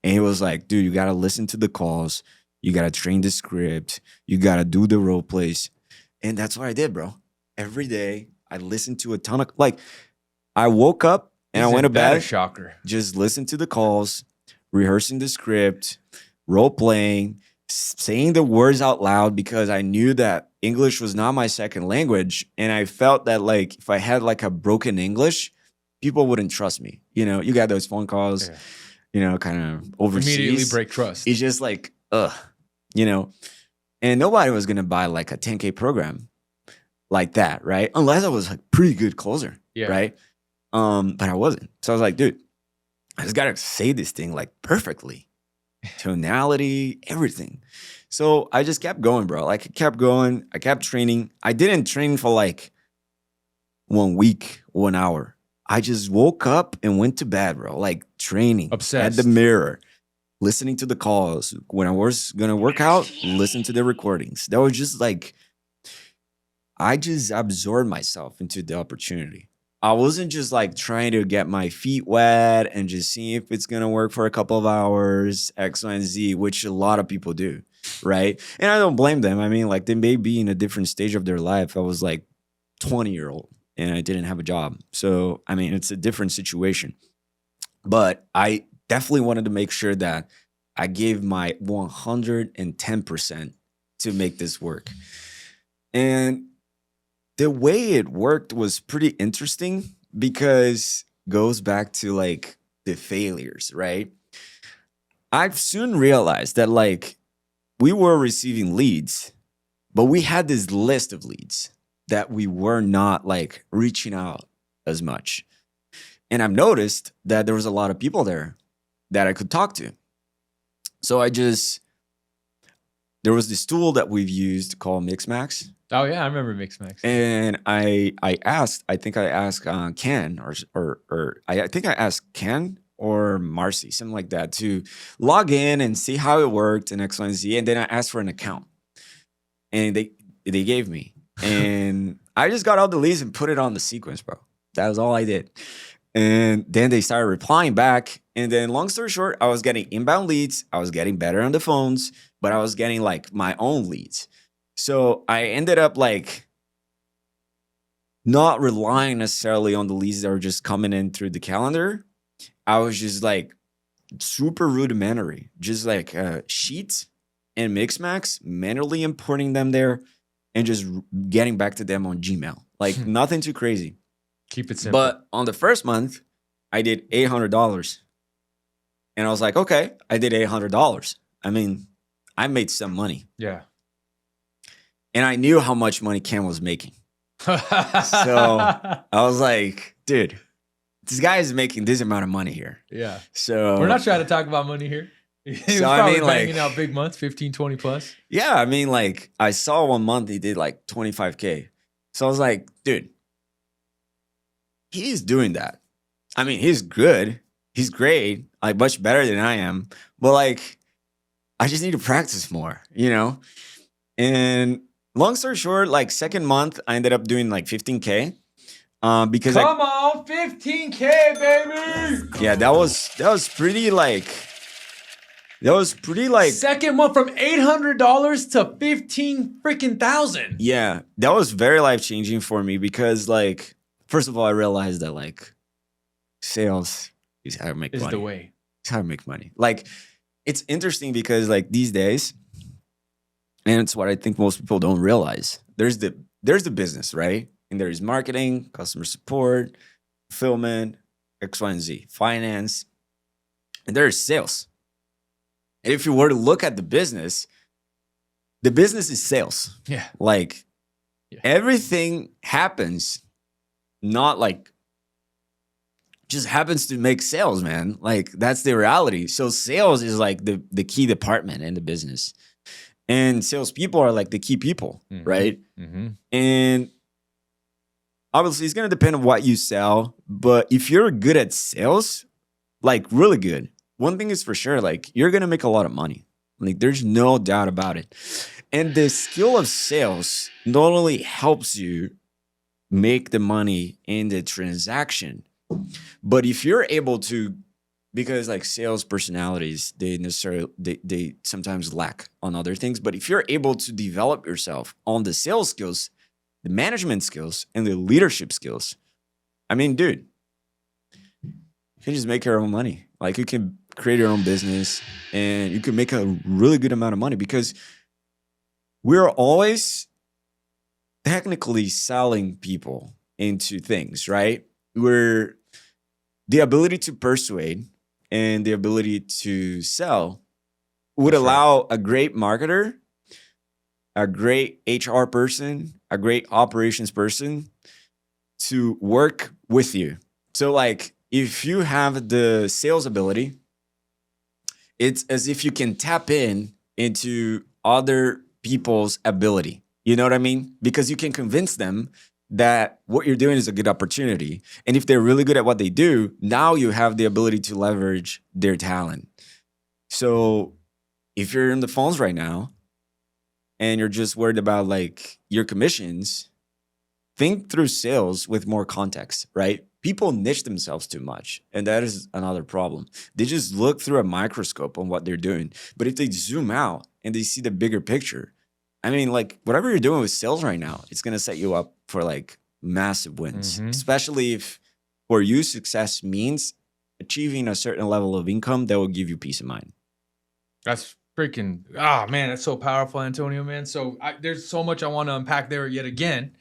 And he was like, dude, you got to listen to the calls. You got to train the script. You got to do the role plays. And that's what I did, bro. Every day, I listened to a ton of, like, I woke up and I went to bed. Shocker. Just listened to the calls, rehearsing the script, role playing, saying the words out loud because I knew that English was not my second language. And I felt that, like, if I had like a broken English, people wouldn't trust me. You know, you got those phone calls, kind of overseas. Immediately break trust. It's just like, and nobody was going to buy like a 10K program like that, right? Unless I was like pretty good closer, right? But I wasn't. So I was like, dude, I just got to say this thing like perfectly. Tonality, everything. So I just kept going, bro. Like, I kept going. I kept training. I didn't train for like 1 week, 1 hour. I just woke up and went to bed, bro. Like, training. Obsessed. At the mirror, listening to the calls. When I was going to work out, listen to the recordings. That was just like, I just absorbed myself into the opportunity. I wasn't just like trying to get my feet wet and just seeing if it's going to work for a couple of hours, X, Y, and Z, which a lot of people do, right? And I don't blame them. I mean, like, they may be in a different stage of their life. I was like 20-year-old and I didn't have a job. So, I mean, it's a different situation. But I definitely wanted to make sure that I gave my 110% to make this work. And the way it worked was pretty interesting because goes back to like the failures, right? I've soon realized that like we were receiving leads, but we had this list of leads that we were not like reaching out as much. And I've noticed that there was a lot of people there that I could talk to. So there was this tool that we've used called MixMax. Oh yeah, I remember MixMax. And I think I asked Ken or I think I asked Ken or Marcy, something like that, to log in and see how it worked and X, Y, and Z. And then I asked for an account, and they gave me, and I just got all the leads and put it on the sequence, bro. That was all I did. And then they started replying back. And then, long story short, I was getting inbound leads. I was getting better on the phones, but I was getting like my own leads. So I ended up like not relying necessarily on the leads that were just coming in through the calendar. I was just like super rudimentary, just like Sheets and MixMax, manually importing them there and just getting back to them on Gmail. Like nothing too crazy. Keep it simple. But on the first month, I did $800. And I was like, okay, I did $800. I mean, I made some money. Yeah. And I knew how much money Ken was making. So I was like, dude, this guy is making this amount of money here. Yeah. So we're not trying to talk about money here. He was probably banging out big months, 15, 20 plus. Yeah. I mean, like, I saw 1 month he did like 25K. So I was like, dude, he's doing that. I mean, he's good. He's great. Like, much better than I am. But like, I just need to practice more, you know? And long story short, like, second month, I ended up doing like 15K. Because Come on, 15K, baby. Yeah, that was pretty like second month from $800 to 15 freaking thousand. Yeah, that was very life-changing for me because, like, first of all, I realized that like sales is how to make money. Is the way. It's how to make money. Like, it's interesting because like these days, and it's what I think most people don't realize. There's the business, right? And there is marketing, customer support, fulfillment, X, Y, and Z, finance, and there is sales. And if you were to look at the business is sales. Yeah. Like, everything happens not like just happens to make sales, man. Like that's the reality. So sales is like the key department in the business. And salespeople are like the key people, right? And obviously it's gonna depend on what you sell. But if you're good at sales, like really good, one thing is for sure, like you're gonna make a lot of money. Like there's no doubt about it. And the skill of sales not only helps you make the money in the transaction, but if you're able to, because like sales personalities, they sometimes lack on other things. But if you're able to develop yourself on the sales skills, the management skills, and the leadership skills, I mean, dude, you can just make your own money. Like you can create your own business and you can make a really good amount of money because we're always technically selling people into things, right? We're the ability to persuade and the ability to sell would allow a great marketer, a great HR person, a great operations person to work with you. So like if you have the sales ability, it's as if you can tap into other people's ability. You know what I mean? Because you can convince them that what you're doing is a good opportunity. And if they're really good at what they do, now you have the ability to leverage their talent. So if you're in the phones right now and you're just worried about like your commissions, think through sales with more context, right? People niche themselves too much. And that is another problem. They just look through a microscope on what they're doing. But if they zoom out and they see the bigger picture, I mean, like whatever you're doing with sales right now, it's going to set you up for like massive wins, especially if for you success means achieving a certain level of income that will give you peace of mind. That's freaking, man, that's so powerful, Antonio, man. So there's so much I want to unpack there yet again,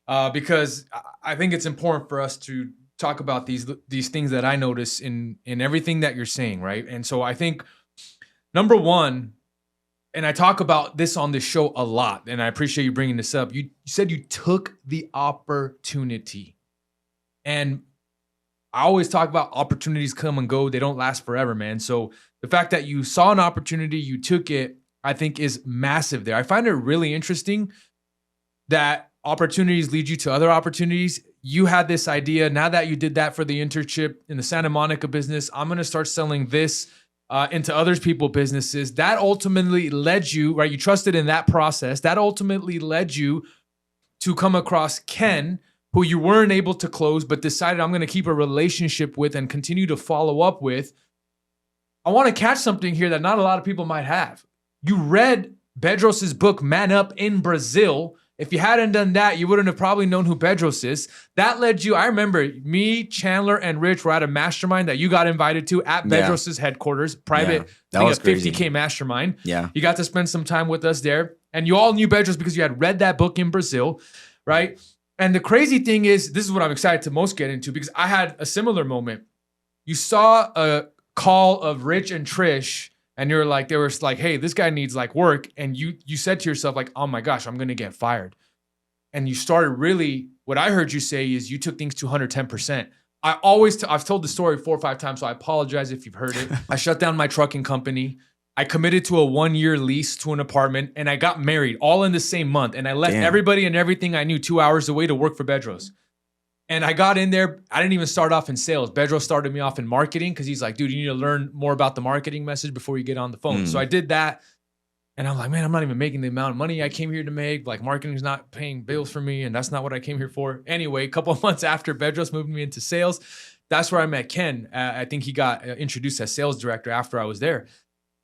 because I think it's important for us to talk about these things that I notice in everything that you're saying, right? And so I think number one, and I talk about this on this show a lot, and I appreciate you bringing this up. You said you took the opportunity. And I always talk about opportunities come and go. They don't last forever, man. So the fact that you saw an opportunity, you took it, I think is massive there. I find it really interesting that opportunities lead you to other opportunities. You had this idea. Now that you did that for the internship in the Santa Monica business, I'm going to start selling this into other people's businesses. That ultimately led you, right? You trusted in that process. That ultimately led you to come across Ken, who you weren't able to close, but decided I'm going to keep a relationship with and continue to follow up with. I want to catch something here that not a lot of people might have. You read Bedros's book, Man Up, in Brazil. If you hadn't done that, you wouldn't have probably known who Bedros is. That led you, I remember me, Chandler, and Rich were at a mastermind that you got invited to at Bedros's headquarters, private, that was a crazy. 50K mastermind. Yeah. You got to spend some time with us there. And you all knew Bedros because you had read that book in Brazil, right? And the crazy thing is, this is what I'm excited to most get into because I had a similar moment. You saw a call of Rich and Trish, and you're like, they were like, hey, this guy needs like work. And you said to yourself like, oh my gosh, I'm going to get fired. And you started really, what I heard you say is you took things to 110%. I've told the story 4 or 5 times, so I apologize if you've heard it. I shut down my trucking company. I committed to a 1-year lease to an apartment, and I got married all in the same month. And I left everybody and everything I knew 2 hours away to work for Bedros. And I got in there. I didn't even start off in sales. Bedros started me off in marketing because he's like, dude, you need to learn more about the marketing message before you get on the phone. So I did that. And I'm like, man, I'm not even making the amount of money I came here to make. Like, marketing's not paying bills for me, and that's not what I came here for. Anyway, a couple of months after Bedros moved me into sales, that's where I met Ken. I think he got introduced as sales director after I was there.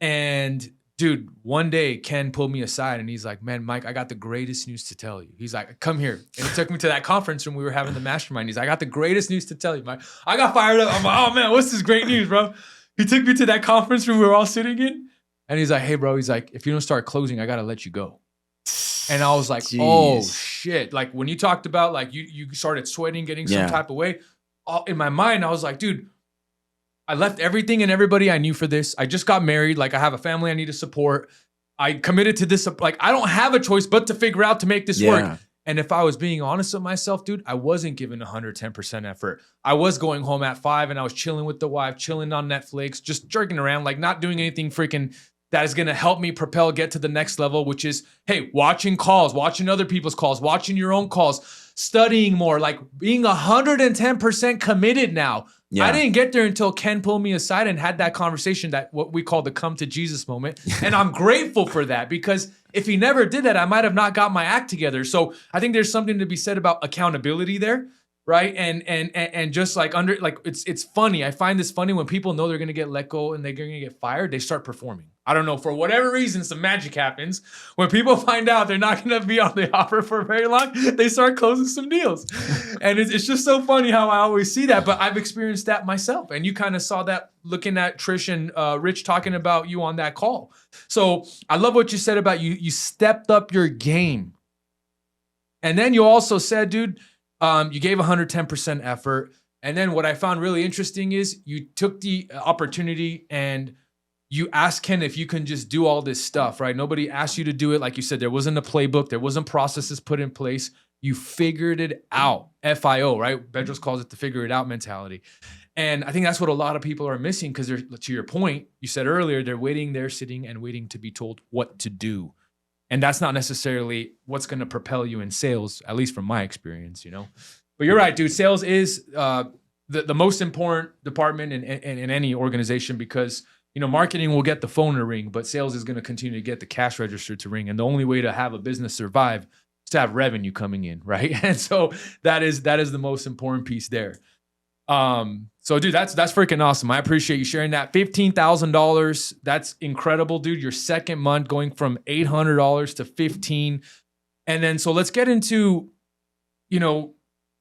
And dude, one day Ken pulled me aside and he's like, man, Mike, I got the greatest news to tell you. He's like, come here. And he took me to that conference room we were having the mastermind. He's like, I got the greatest news to tell you, Mike. I got fired up. I'm like, oh man, what's this great news, bro? He took me to that conference room we were all sitting in. And he's like, hey, bro, he's like, if you don't start closing, I got to let you go. And I was like, oh, shit. Like, when you talked about, like, you started sweating, getting some type of way, in my mind, I was like, dude, I left everything and everybody I knew for this. I just got married. Like, I have a family I need to support. I committed to this. Like, I don't have a choice but to figure out to make this work. And if I was being honest with myself, dude, I wasn't giving 110% effort. I was going home at 5 and I was chilling with the wife, chilling on Netflix, just jerking around, like not doing anything freaking that is going to help me propel, get to the next level, which is, hey, watching calls, watching other people's calls, watching your own calls, studying more, like being 110% committed now. Yeah. I didn't get there until Ken pulled me aside and had that conversation, that what we call the come to Jesus moment. And I'm grateful for that, because if he never did that, I might have not got my act together. So I think there's something to be said about accountability there, right? And just like it's funny. I find this funny when people know they're gonna get let go and they're gonna get fired, they start performing. I don't know, for whatever reason, some magic happens. When people find out they're not going to be on the offer for very long, they start closing some deals. And it's just so funny how I always see that, but I've experienced that myself. And you kind of saw that looking at Trish and Rich talking about you on that call. So I love what you said about you stepped up your game. And then you also said, dude, you gave 110% effort. And then what I found really interesting is you took the opportunity and you asked Ken if you can just do all this stuff, right? Nobody asked you to do it. Like you said, there wasn't a playbook. There wasn't processes put in place. You figured it out. FIO, right? Bedros calls it the figure it out mentality. And I think that's what a lot of people are missing, because they're, to your point, you said earlier, they're waiting there, sitting and waiting to be told what to do. And that's not necessarily what's going to propel you in sales, at least from my experience, you know? But you're right, dude. Sales is the most important department in any organization, because you know, marketing will get the phone to ring, but sales is going to continue to get the cash register to ring. And the only way to have a business survive is to have revenue coming in, right? And so that is the most important piece there. So dude, that's freaking awesome. I appreciate you sharing that. $15,000. That's incredible, dude. Your second month going from $800 to $15,000. And then, so let's get into, you know,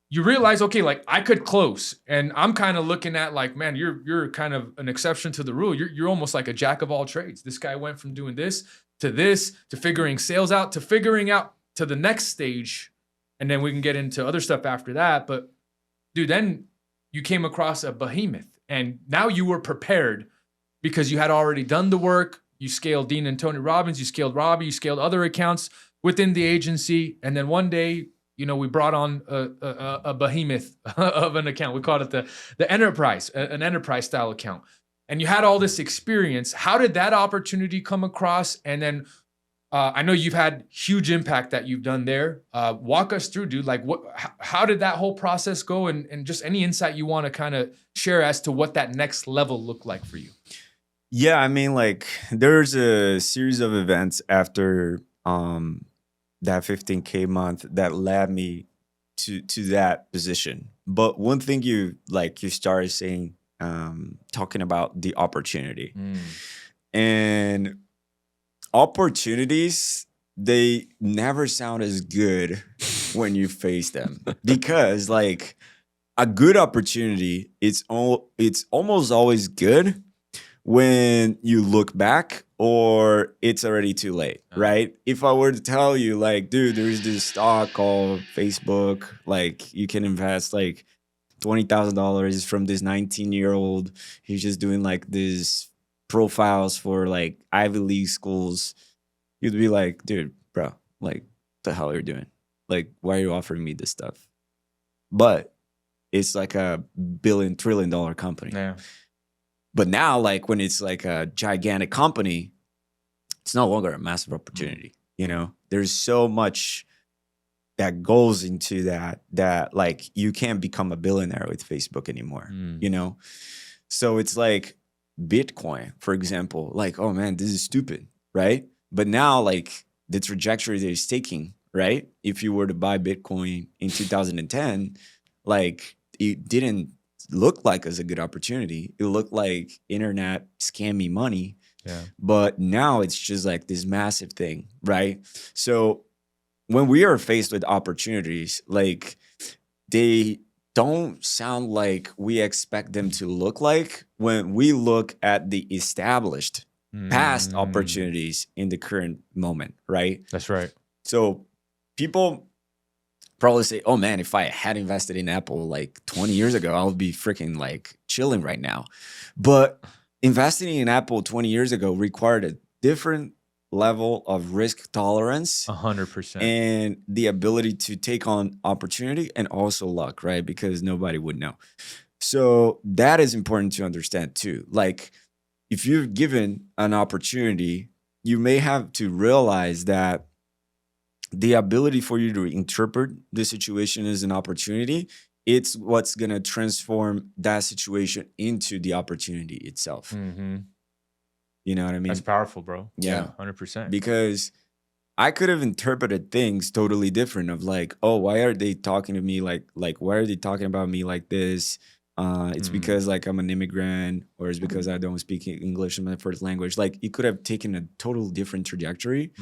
you realize, okay, like I could close, and I'm kind of looking at like, man, you're kind of an exception to the rule. You're almost like a jack of all trades. This guy went from doing this, to figuring sales out, to figuring out to the next stage. And then we can get into other stuff after that. But dude, then you came across a behemoth, and now you were prepared because you had already done the work. You scaled Dean and Tony Robbins, you scaled Robbie, you scaled other accounts within the agency. And then one day, you know, we brought on a behemoth of an account. We called it the enterprise, an enterprise style account. And you had all this experience. How did that opportunity come across? And then I know you've had huge impact that you've done there. Walk us through, dude. Like, how did that whole process go? And just any insight you want to kind of share as to what that next level looked like for you. Yeah, I mean, like, there's a series of events after that 15K month that led me to that position. But one thing you started saying, talking about the opportunity. And opportunities, they never sound as good when you face them, because like a good opportunity, it's almost always good when you look back or it's already too late, right? If I were to tell you like, dude, there's this stock called Facebook, like you can invest like $20,000 from this 19-year-old. He's just doing like these profiles for like Ivy League schools. You'd be like, dude, bro, like the hell you're doing? Like, why are you offering me this stuff? But it's like a trillion-dollar company. Yeah. But now, like when it's like a gigantic company, it's no longer a massive opportunity. You know, there's so much that goes into that like you can't become a billionaire with Facebook anymore, you know? So it's like Bitcoin, for example, like, oh man, this is stupid, right? But now like the trajectory that it's taking, right? If you were to buy Bitcoin in 2010, like it didn't look like as a good opportunity. It looked like internet scammy money. Yeah. But now it's just like this massive thing, right? So when we are faced with opportunities, like they don't sound like we expect them to look like when we look at the established past opportunities in the current moment, right? That's right. So people probably say, oh man, if I had invested in Apple like 20 years ago, I would be freaking like chilling right now. But investing in Apple 20 years ago required a different level of risk tolerance 100%. and the ability to take on opportunity and also luck, right? Because nobody would know. So that is important to understand too. Like if you're given an opportunity, you may have to realize that the ability for you to interpret the situation as an opportunity, it's what's going to transform that situation into the opportunity itself. Mm-hmm. You know what I mean? That's powerful, bro. Yeah. 100%. Because I could have interpreted things totally different of like, oh, why are they talking to me like why are they talking about me like this? It's because like I'm an immigrant, or it's because I don't speak English in my first language. Like it could have taken a total different trajectory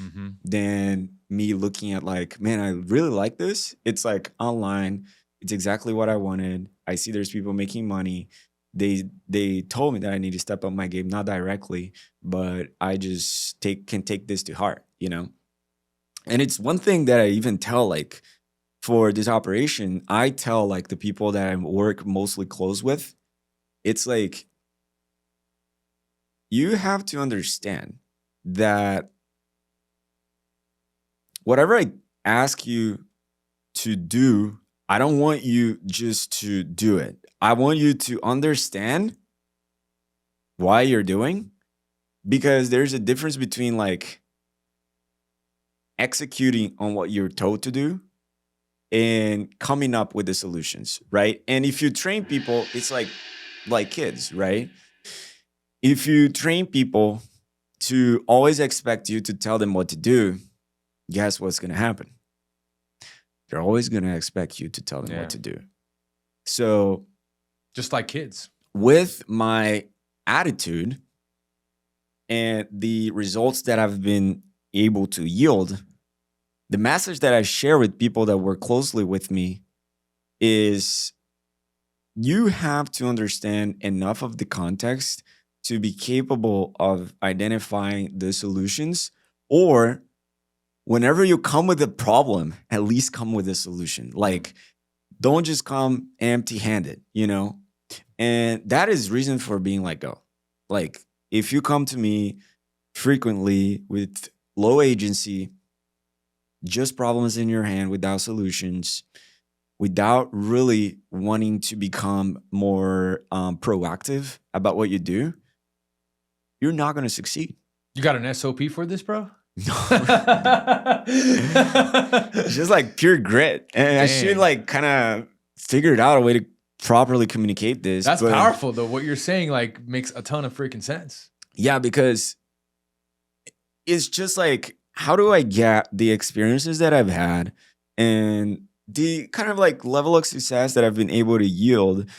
than me looking at like, man, I really like this. It's like online. It's exactly what I wanted. I see there's people making money. They told me that I need to step up my game, not directly, but I just can take this to heart, you know? And it's one thing that I even tell like for this operation, I tell like the people that I work mostly close with, it's like you have to understand that whatever I ask you to do, I don't want you just to do it. I want you to understand why you're doing, because there's a difference between like executing on what you're told to do and coming up with the solutions, right? And if you train people, it's like kids, right? If you train people to always expect you to tell them what to do, guess what's going to happen? They're always going to expect you to tell them what to do. So just like kids. With my attitude and the results that I've been able to yield, the message that I share with people that work closely with me is you have to understand enough of the context to be capable of identifying the solutions, or whenever you come with a problem, at least come with a solution. Like, don't just come empty-handed, you know? And that is reason for being let go. Like, if you come to me frequently with low agency, just problems in your hand without solutions, without really wanting to become more proactive about what you do, you're not going to succeed. You got an SOP for this, bro? No. Just like pure grit. And I should like kind of figure out a way to properly communicate this. That's powerful though. What you're saying like makes a ton of freaking sense. Yeah, because it's just like, how do I get the experiences that I've had and the kind of like level of success that I've been able to yield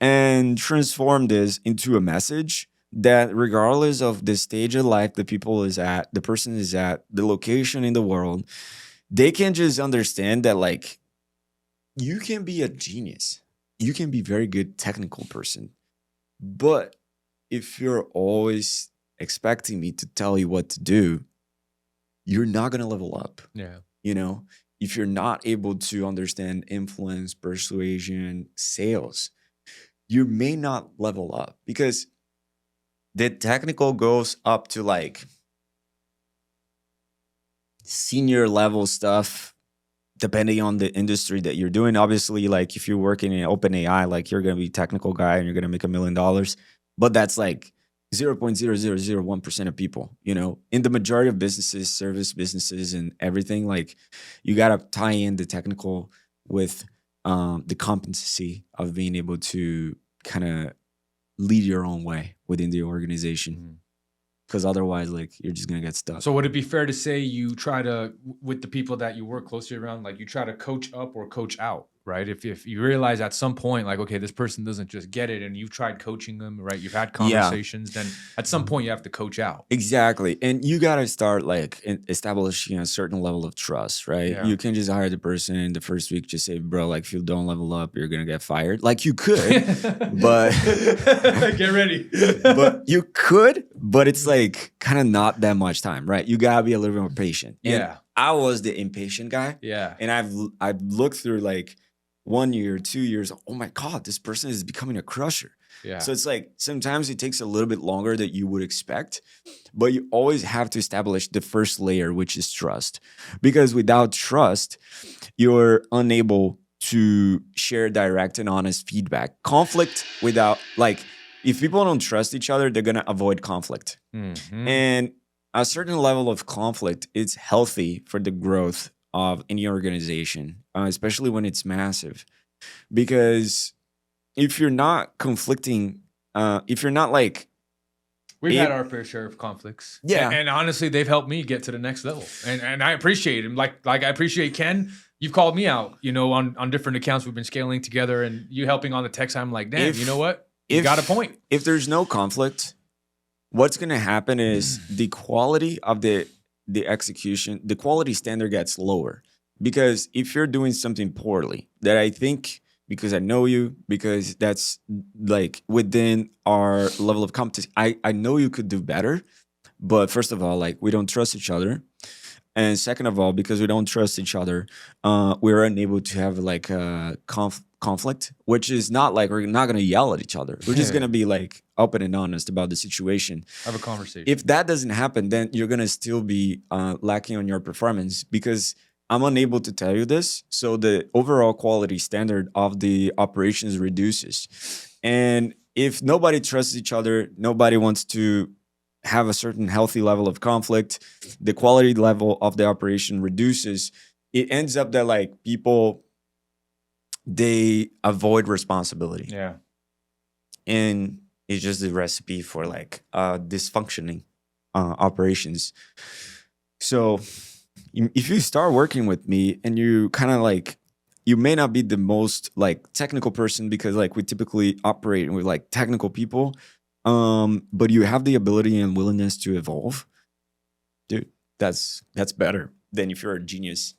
and transform this into a message that regardless of the stage of life the person is at, the location in the world, they can just understand that like you can be a genius. You can be a very good technical person. But if you're always expecting me to tell you what to do, you're not going to level up. Yeah. You know, if you're not able to understand influence, persuasion, sales, you may not level up, because the technical goes up to like senior level stuff, depending on the industry that you're doing. Obviously, like if you're working in OpenAI, like you're going to be a technical guy and you're going to make $1 million. But that's like 0.0001% of people, you know, in the majority of businesses, service businesses and everything, like you got to tie in the technical with the competency of being able to kind of lead your own way within the organization. Because otherwise, like, you're just going to get stuck. So would it be fair to say you try to, with the people that you work closely around, like you try to coach up or coach out, right? If you realize at some point, like, okay, this person doesn't just get it and you've tried coaching them, right? You've had conversations, then at some point you have to coach out. Exactly. And you got to start like establishing a certain level of trust, right? Yeah. You can just hire the person in the first week, just say, bro, like if you don't level up, you're going to get fired. Like you could, but get ready. But you could, but it's like kind of not that much time, right? You got to be a little bit more patient. And Yeah. I was the impatient guy. Yeah. And I've looked through like 1 year, 2 years. Oh my God, this person is becoming a crusher. Yeah. So it's like sometimes it takes a little bit longer than you would expect, but you always have to establish the first layer, which is trust. Because without trust, you're unable to share direct and honest feedback. Conflict without, like, if people don't trust each other, they're going to avoid conflict. Mhm. And a certain level of conflict is healthy for the growth of any organization, especially when it's massive. Because if you're not conflicting, if you're not like, We've had our fair share of conflicts. Yeah. And honestly, they've helped me get to the next level. And I appreciate them. Like I appreciate Ken. You've called me out, you know, on different accounts we've been scaling together, and you helping on the tech side. I'm like, damn, you know what? You got a point. If there's no conflict, what's going to happen is the quality of the execution, the quality standard gets lower. Because if you're doing something poorly, that I think, because I know you, because that's like within our level of competence, I know you could do better. But first of all, like, we don't trust each other. And second of all, because we don't trust each other, we're unable to have like a conflict, which is not like we're not going to yell at each other. We're just going to be like open and honest about the situation. Have a conversation. If that doesn't happen, then you're going to still be lacking on your performance, because I'm unable to tell you this. So the overall quality standard of the operations reduces. And if nobody trusts each other, nobody wants to have a certain healthy level of conflict, the quality level of the operation reduces. It ends up that like people, they avoid responsibility. Yeah. And it's just the recipe for like dysfunctioning operations. So if you start working with me and you kind of like, you may not be the most like technical person, because like we typically operate with like technical people, but you have the ability and willingness to evolve, dude, that's better than if you're a genius.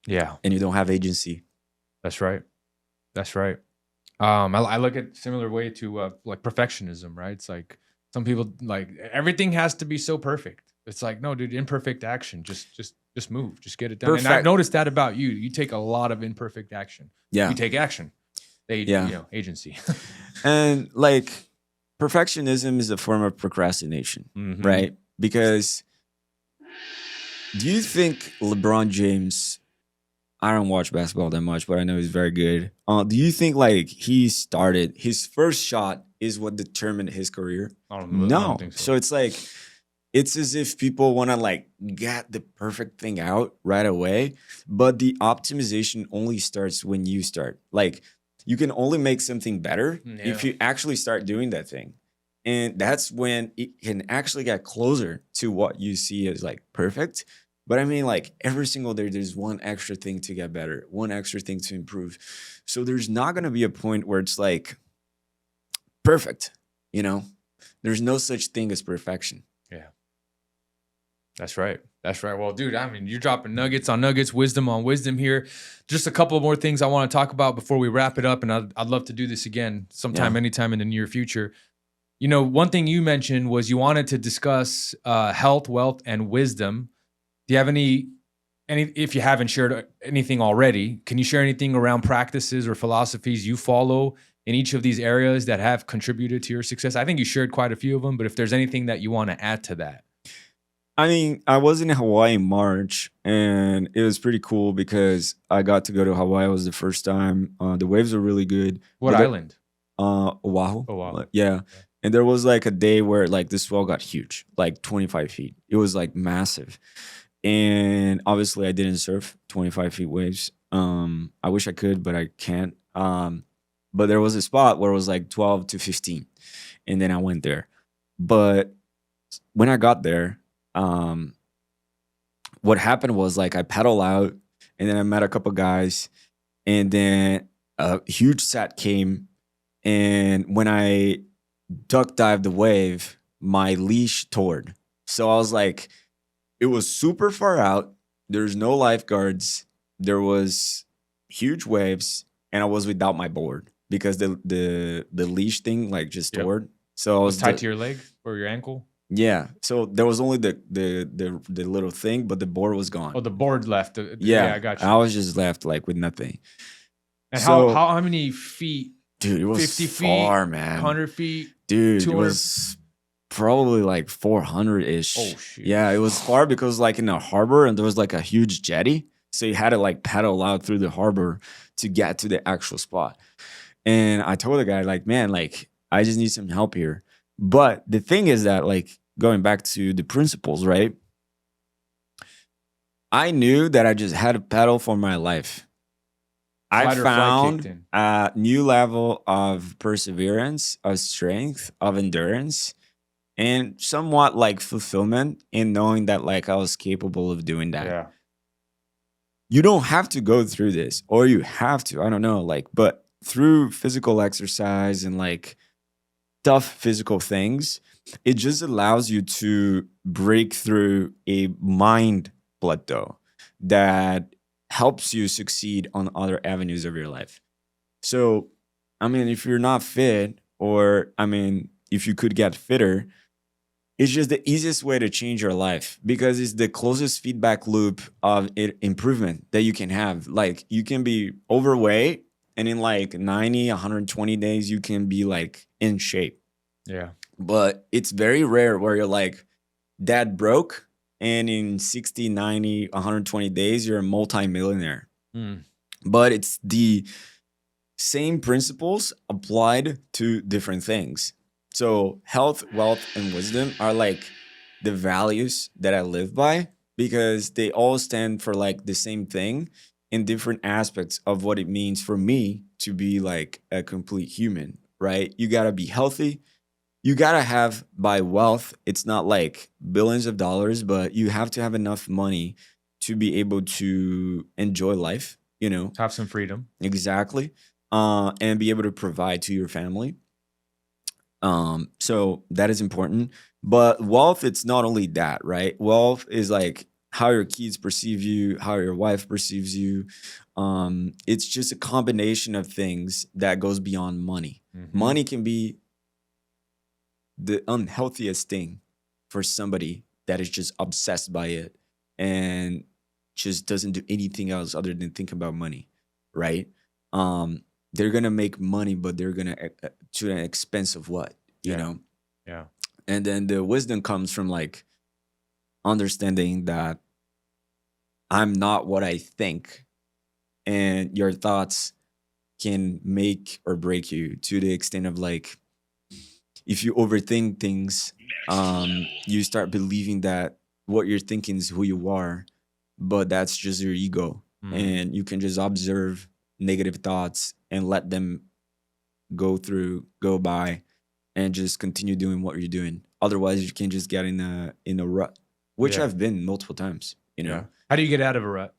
Yeah. And you don't have agency. That's right. That's right. I look at similar way to like perfectionism, right? It's like some people like everything has to be so perfect. It's like, no, dude, imperfect action. Just move. Just get it done. And I've noticed that about you. You take a lot of imperfect action. Yeah. You take action. You know, agency. And like, perfectionism is a form of procrastination, right? Because do you think LeBron James, I don't watch basketball that much, but I know he's very good. Do you think like he started, his first shot is what determined his career? No. I don't think so. So it's like, it's as if people want to like get the perfect thing out right away, but the optimization only starts when you start. Like, you can only make something better if you actually start doing that thing. And that's when it can actually get closer to what you see as like perfect. But I mean, like, every single day, there's one extra thing to get better, one extra thing to improve. So there's not going to be a point where it's like perfect, you know? There's no such thing as perfection. Yeah. That's right. That's right. Well, dude, I mean, you're dropping nuggets on nuggets, wisdom on wisdom here. Just a couple more things I want to talk about before we wrap it up. And I'd love to do this again sometime, anytime in the near future. You know, one thing you mentioned was you wanted to discuss health, wealth, and wisdom. Do you have any, if you haven't shared anything already, can you share anything around practices or philosophies you follow in each of these areas that have contributed to your success? I think you shared quite a few of them, but if there's anything that you want to add to that. I mean, I was in Hawaii in March, and it was pretty cool because I got to go to Hawaii. It was the first time. The waves were really good. What island? Oahu. Oahu. Yeah. And there was like a day where like the swell got huge, like 25 feet. It was like massive. And obviously I didn't surf 25 feet waves. I wish I could, but I can't. But there was a spot where it was like 12 to 15. And then I went there. But when I got there, what happened was like I paddled out, and then I met a couple guys, and then a huge sat came, and when I duck dived the wave, my leash tore. So I was like, it was super far out. There's no lifeguards. There was huge waves, and I was without my board because the leash thing like just tore. So I was tied to your leg or your ankle. Yeah, so there was only the little thing, but the board was gone. Oh, the board left. Yeah, I got you. I was just left like with nothing. And so, how many feet Dude, it was 50 far, feet, man. 100 feet. Dude, 200. it was probably like 400-ish. Oh, shit. Yeah, it was far because like in the harbor and there was like a huge jetty. So you had to like paddle out through the harbor to get to the actual spot. And I told the guy, like, man, like, I just need some help here. But the thing is that, like, going back to the principles, right? I knew that I just had to paddle for my life. I Fight or flight kicked found in. a new level of perseverance, of strength, of endurance, and somewhat like fulfillment in knowing that like I was capable of doing that. Yeah. You don't have to go through this, or you have to, I don't know, like, but through physical exercise and like tough physical things, it just allows you to break through a mind plateau that helps you succeed on other avenues of your life. So, I mean, if you're not fit, or I mean, if you could get fitter, it's just the easiest way to change your life because it's the closest feedback loop of improvement that you can have. Like, you can be overweight, and in like 90, 120 days, you can be like in shape. Yeah. But it's very rare where you're like dad broke, and in 60, 90, 120 days, you're a multimillionaire. Mm. But it's the same principles applied to different things. So health, wealth, and wisdom are like the values that I live by because they all stand for like the same thing in different aspects of what it means for me to be like a complete human, right? You got to be healthy. You got to have, by wealth, it's not like billions of dollars, but you have to have enough money to be able to enjoy life, you know? Have some freedom. Exactly. And be able to provide to your family. So that is important. But wealth, it's not only that, right? Wealth is like how your kids perceive you, how your wife perceives you. It's just a combination of things that goes beyond money. Mhm. Money can be the unhealthiest thing for somebody that is just obsessed by it and just doesn't do anything else other than think about money, right? They're gonna make money, but they're gonna to an expense of what, you Yeah. know? Yeah. And then the wisdom comes from like understanding that I'm not what I think, and your thoughts can make or break you to the extent of like, if you overthink things, you start believing that what you're thinking is who you are, but that's just your ego. Mm. And you can just observe negative thoughts and let them go by, and just continue doing what you're doing. Otherwise, you can just get in a rut, which Yeah. I've been multiple times, you know. Yeah. How do you get out of a rut?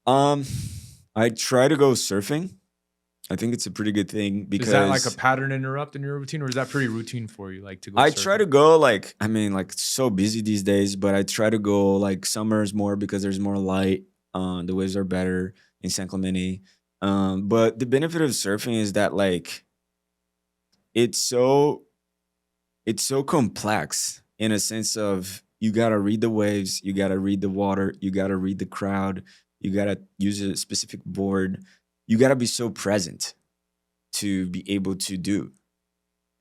I try to go surfing. I think it's a pretty good thing because Is that like a pattern interrupt in your routine, or is that pretty routine for you? Like to go I surfing? try to go like, I mean, like it's so busy these days, but I try to go like summers more because there's more light. The waves are better in San Clemente. But the benefit of surfing is that like it's so complex in a sense of you gotta read the waves, you gotta read the water, you gotta read the crowd, you gotta use a specific board, you gotta be so present to be able to do.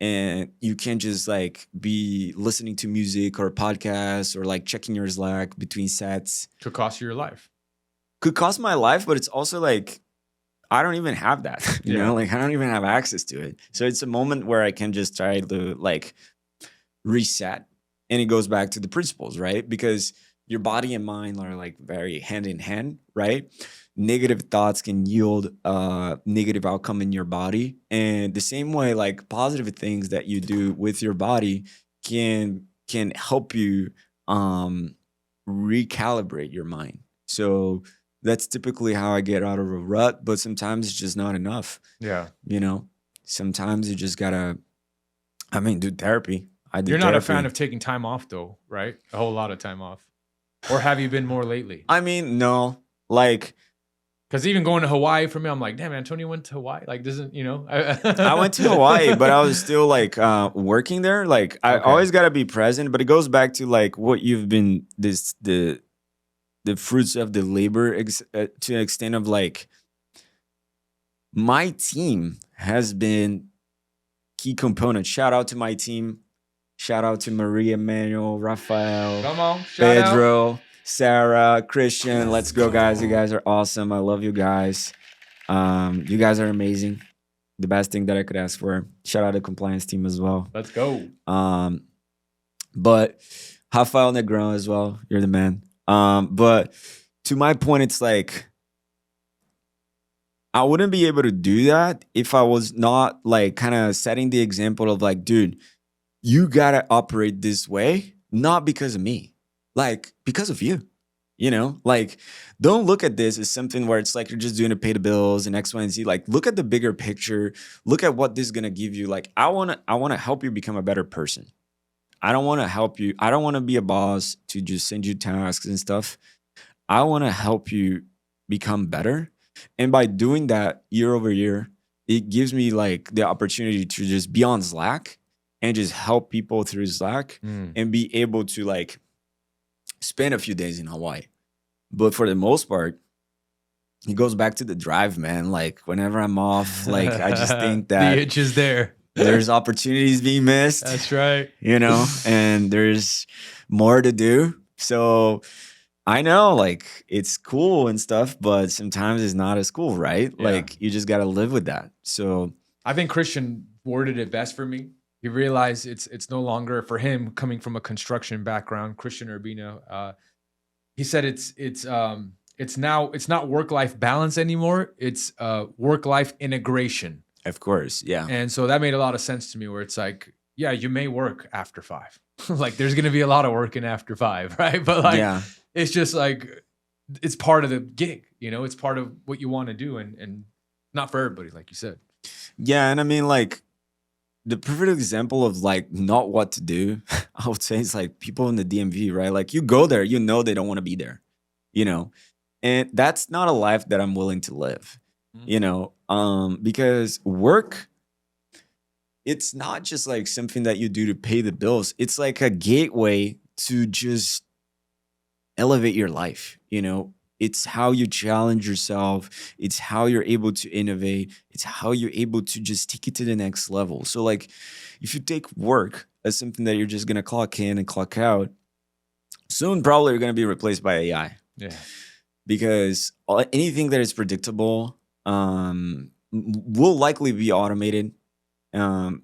And you can't just like be listening to music or podcasts or like checking your Slack between sets. Could cost you your life. Could cost my life, but it's also like I don't even have that. You Yeah. know, like I don't even have access to it. So it's a moment where I can just try to like reset. And it goes back to the principles, right? Because your body and mind are like very hand in hand, right? Negative thoughts can yield negative outcome in your body. And the same way, like positive things that you do with your body can help you recalibrate your mind. So that's typically how I get out of a rut, but sometimes it's just not enough. Yeah. You know, sometimes you just gotta, I mean, do therapy. I do You're not a therapy. fan of taking time off though, right? A whole lot of time off. Or have you been more lately? I mean, no, like Because even going to Hawaii for me, I'm like, damn, Antonio went to Hawaii. Like, doesn't, you know? I went to Hawaii, but I was still like working there. Like I Okay. always gotta be present, but it goes back to like what you've been the fruits of the labor to an extent of like my team has been key component. Shout out to my team. Shout out to Maria, Manuel, Rafael, Come on, shout out. Pedro, Sarah, Christian. Let's go, guys. You guys are awesome. I love you guys. You guys are amazing. The best thing that I could ask for. Shout out to compliance team as well. Let's go. But Rafael Negron as well. You're the man. But to my point, it's like I wouldn't be able to do that if I was not like kind of setting the example of like, dude, you gotta operate this way, not because of me, like because of you. You know, like don't look at this as something where it's like you're just doing to pay the bills and X, Y, and Z. Like look at the bigger picture. Look at what this is gonna give you. Like I wanna help you become a better person. I don't want to help you. I don't want to be a boss to just send you tasks and stuff. I want to help you become better. And by doing that year over year, it gives me like the opportunity to just be on Slack and just help people through Slack and be able to like spend a few days in Hawaii. But for the most part, it goes back to the drive, man. Like whenever I'm off, like I just think that the itch is there. There's opportunities being missed. That's right. You know, and there's more to do. So I know like it's cool and stuff, but sometimes it's not as cool, right? Yeah. Like you just got to live with that. So I think Christian worded it best for me. He realized it's no longer for him coming from a construction background, Christian Urbino. He said it's not work-life balance anymore. It's work-life integration. Of course, yeah. And so that made a lot of sense to me where it's like, yeah, you may work after 5. Like there's going to be a lot of working after 5, right? But like, it's just like, it's part of the gig, you know, it's part of what you want to do and not for everybody, like you said. Yeah. And I mean, like the perfect example of like not what to do, I would say it's like people in the DMV, right? Like you go there, you know, they don't want to be there, you know, and that's not a life that I'm willing to live. You know, because work, it's not just like something that you do to pay the bills. It's like a gateway to just elevate your life. You know, it's how you challenge yourself. It's how you're able to innovate. It's how you're able to just take it to the next level. So like if you take work as something that you're just going to clock in and clock out, soon probably you're going to be replaced by AI. Yeah. Because anything that is predictable, will likely be automated within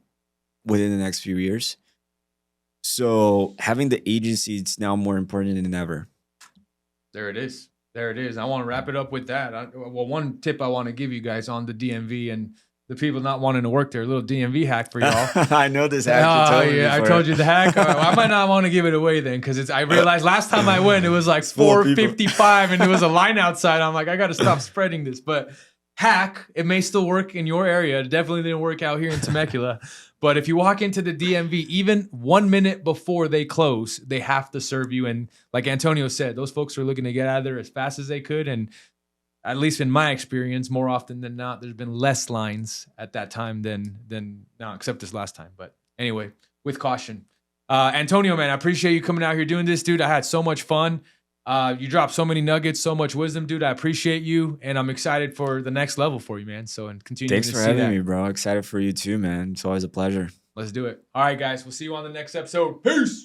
the next few years. So having the agency, it's now more important than ever. There it is. There it is. I want to wrap it up with that. Well, one tip I want to give you guys on the DMV and the people not wanting to work there, a little DMV hack for y'all. I know this hack. I told you the hack. I might not want to give it away then because I realized last time I went, it was like 4:55 and there was a line outside. I'm like, I got to stop spreading this. But hack, it may still work in your area. It definitely didn't work out here in Temecula. But if you walk into the DMV, even 1 minute before they close, they have to serve you. And like Antonio said, those folks are looking to get out of there as fast as they could. And at least in my experience, more often than not, there's been less lines at that time than now, except this last time. But anyway, with caution. Antonio, man, I appreciate you coming out here doing this, dude. I had so much fun. You dropped so many nuggets, so much wisdom, dude. I appreciate you, and I'm excited for the next level for you, man. So, and continue. Thanks for having me, bro. Excited for you too, man. It's always a pleasure. Let's do it. All right, guys. We'll see you on the next episode. Peace.